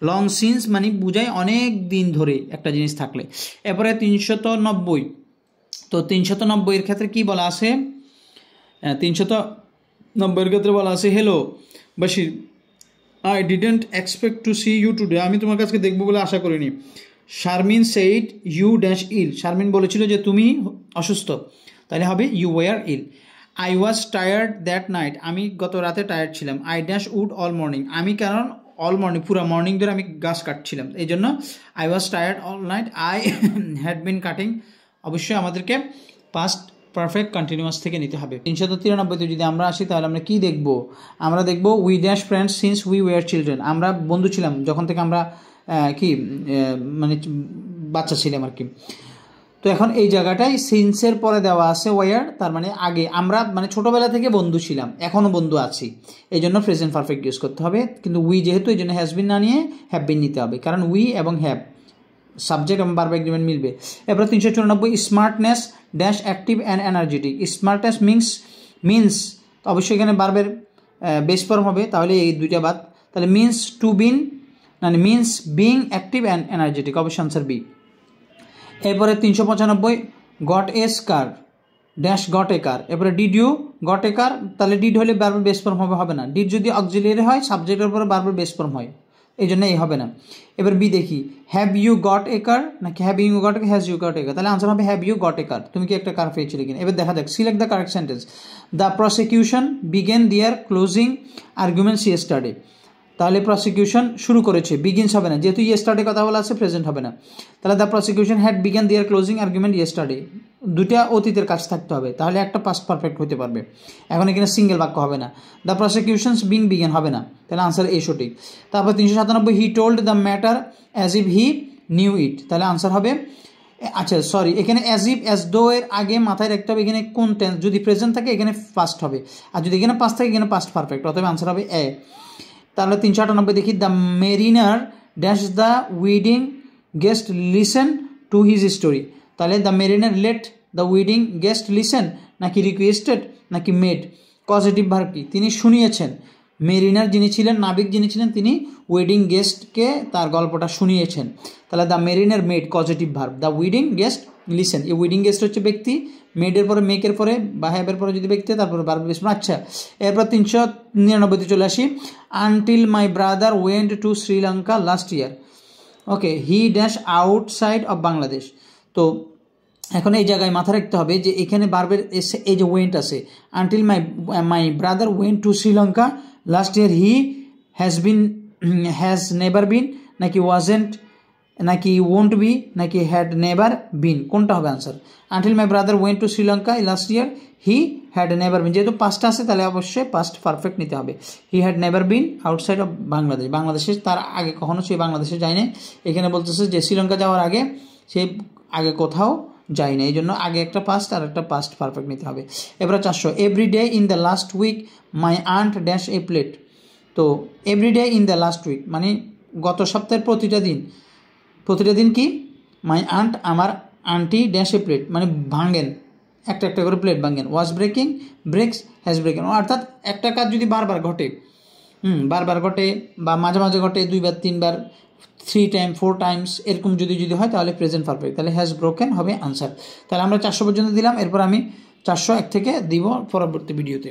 long since মানে বুঝায় অনেক দিন ধরে একটা জিনিস থাকলে। এরপরে 390, তো 390 এর ক্ষেত্রে কি বলা আছে, 390 এর ক্ষেত্রে বলা আছে, hello Bashir, I didn't expect to see you today, আমি তোমার কাছে দেখবো বলে আশা করিনি। Sharmin said you dash ill, Sharmin বলেছিল যে তুমি অসুস্থ, তাহলে হবে you were ill. I was tired that night, আমি গত রাতে টায়ার্ড ছিলাম। I dash would all morning, আমি কারণ অল মর্নিং পুরো মর্নিং ধরে আমি গাছ কাটছিলাম, এই জন্য I was tired all night, I had been cutting, অবশ্যই আমাদেরকে পাস্ট পারফেক্ট কন্টিনিউয়াস থেকে নিতে হবে। 393 যদি আমরা আসি তাহলে আমরা কি দেখব, আমরা দেখব we dash friends since we were children, আমরা বন্ধু ছিলাম যখন থেকে আমরা কি মানে বাচ্চা ছিলাম আর কি। তো এখন এই জায়গাটায় সিন্সের পরে দেওয়া আছে ওয়ার, তার মানে আগে আমরা মানে ছোটোবেলা থেকে বন্ধু ছিলাম, এখনও বন্ধু আছি, এই জন্য প্রেজেন্ট পারফেক্ট ইউজ করতে হবে, কিন্তু উই যেহেতু এই জন্য হ্যাজ বিন না নিয়ে হ্যাভ বিন নিতে হবে, কারণ উই এবং হ্যাভ সাবজেক্ট এবং ভার্ব এগ্রিমেন্ট মিলবে। এরপর 394, smartness dash active and energetic, smartness means অবশ্যই এখানে ভার্বের বেস ফর্ম হবে, তাহলে এই দুইটা বাদ, তাহলে মিনস টু বিন মানে means being active and energetic, অবশ্যই আনসার বি। এরপরে 395, got a car dash got a car, এরপরে did you got a car, তাহলে ডিড হলে ভার্বের বেস ফর্ম হবে না, ডিড যদি অক্সিলিয়ারি হয় সাবজেক্টের পরে ভার্বের বেস ফর্ম হয়, এই জন্য এই হবে না। এবার বি দেখি, have you got a car নাকি have you got has you got a car, তাহলে আনসার হবে have you got a car, তুমি কি একটা কার পেয়েছিলে কিনা। এবার দেখা যাক, select the correct sentence. The prosecution begin their closing arguments yesterday, তাহলে প্রসিকিউশন শুরু করেছে, বিগিনস হবে না, যেহেতু ইয়েস্টারডে কথা বলা আছে প্রেজেন্ট হবে না, তাহলে the prosecution had begin their closing argument yesterday, দুটা অতীতের কাজ থাকতে হবে, তাহলে একটা পাস্ট পারফেক্ট হতে পারবে, এখন এখানে সিঙ্গেল বাক্য হবে না, দ্য প্রসিকিউশনস বিগেন হবে না, তাহলে আনসার এ সঠিক। তারপর 397, he told the matter as if he knew it, তাহলে আনসার হবে আচ্ছা সরি, এখানে অ্যাজ ইফ অ্যাজ দো এর আগে মাথায় রাখতে হবে এখানে কোন টেন্স। যদি প্রেজেন্ট থাকে এখানে পাস্ট হবে, আর যদি এখানে পাস্ট থাকে এখানে পাস্ট পারফেক্ট। অতএব আনসার হবে এ। তাহলে 398 দেখি, the mariner dash the wedding guest listen to his story. তাহলে the mariner let the wedding guest listen, নাকি রিকোয়েস্টেড, নাকি মেড? পজিটিভ ভার্ব কি? তিনি শুনিয়েছেন। মেরিনার যিনি ছিলেন, নাবিক যিনি ছিলেন, তিনি ওয়েডিং গেস্টকে তার গল্পটা শুনিয়েছেন। তাহলে the mariner made positive verb, the wedding guest listen. এই উইডিং গেস্ট হচ্ছে ব্যক্তি, মেডের পরে মেকের পরে বা হ্যাভের পরে যদি ব্যক্তি তারপরে ভার্ব বেস। আচ্ছা, এরপর 399 চলে আসি। Until my brother went to Sri Lanka last year. Okay, he dash outside of Bangladesh. তো এখন এই জায়গায় মাথা রাখতে হবে যে এখানে ভার্বের এসে এই যে ওয়েন্ট আছে, until my brother went to Sri Lanka last year, he has never been, নাকি ওয়াজেন্ট, নাকি ওয়ন্ট বি, নাকি হ্যাড নেভার বিন? কোনটা হবে answer? Until my brother went to Sri Lanka last year, he had never been. যেহেতু পাস্টটা আছে তাহলে অবশ্যই পাস্ট পারফেক্ট নিতে হবে। He had never been outside of Bangladesh, বাংলাদেশে তার আগে কখনো সে বাংলাদেশে যায় না। এখানে বলতেছে যে শ্রীলঙ্কা যাওয়ার আগে সে আগে কোথাও যায় না, এই জন্য আগে একটা পাস্ট আর একটা পাস্ট পারফেক্ট নিতে হবে। এবার 400, every day in the last week my aunt dash a plate. তো every day in the last week মানে গত সপ্তাহের প্রতিটা দিন কি? মাই আন্ট আমার আন্টি ড্যাশ এ প্লেট মানে ভাঙেন, একটা একটা করে প্লেট ভাঙেন। Was breaking, breaks, has broken. অর্থাৎ একটা কাজ যদি বারবার ঘটে, বারবার ঘটে বা মাঝে মাঝে ঘটে, 2 বার 3 বার, 3 টাইম 4 টাইমস এরকম যদি হয় তাহলে প্রেজেন্ট পারফেক্ট, তাহলে হ্যাজ ব্রোকেন হবে আনসার। তাহলে আমরা 400 পর্যন্ত দিলাম, এরপর আমি 401 থেকে দিব পরবর্তী ভিডিওতে।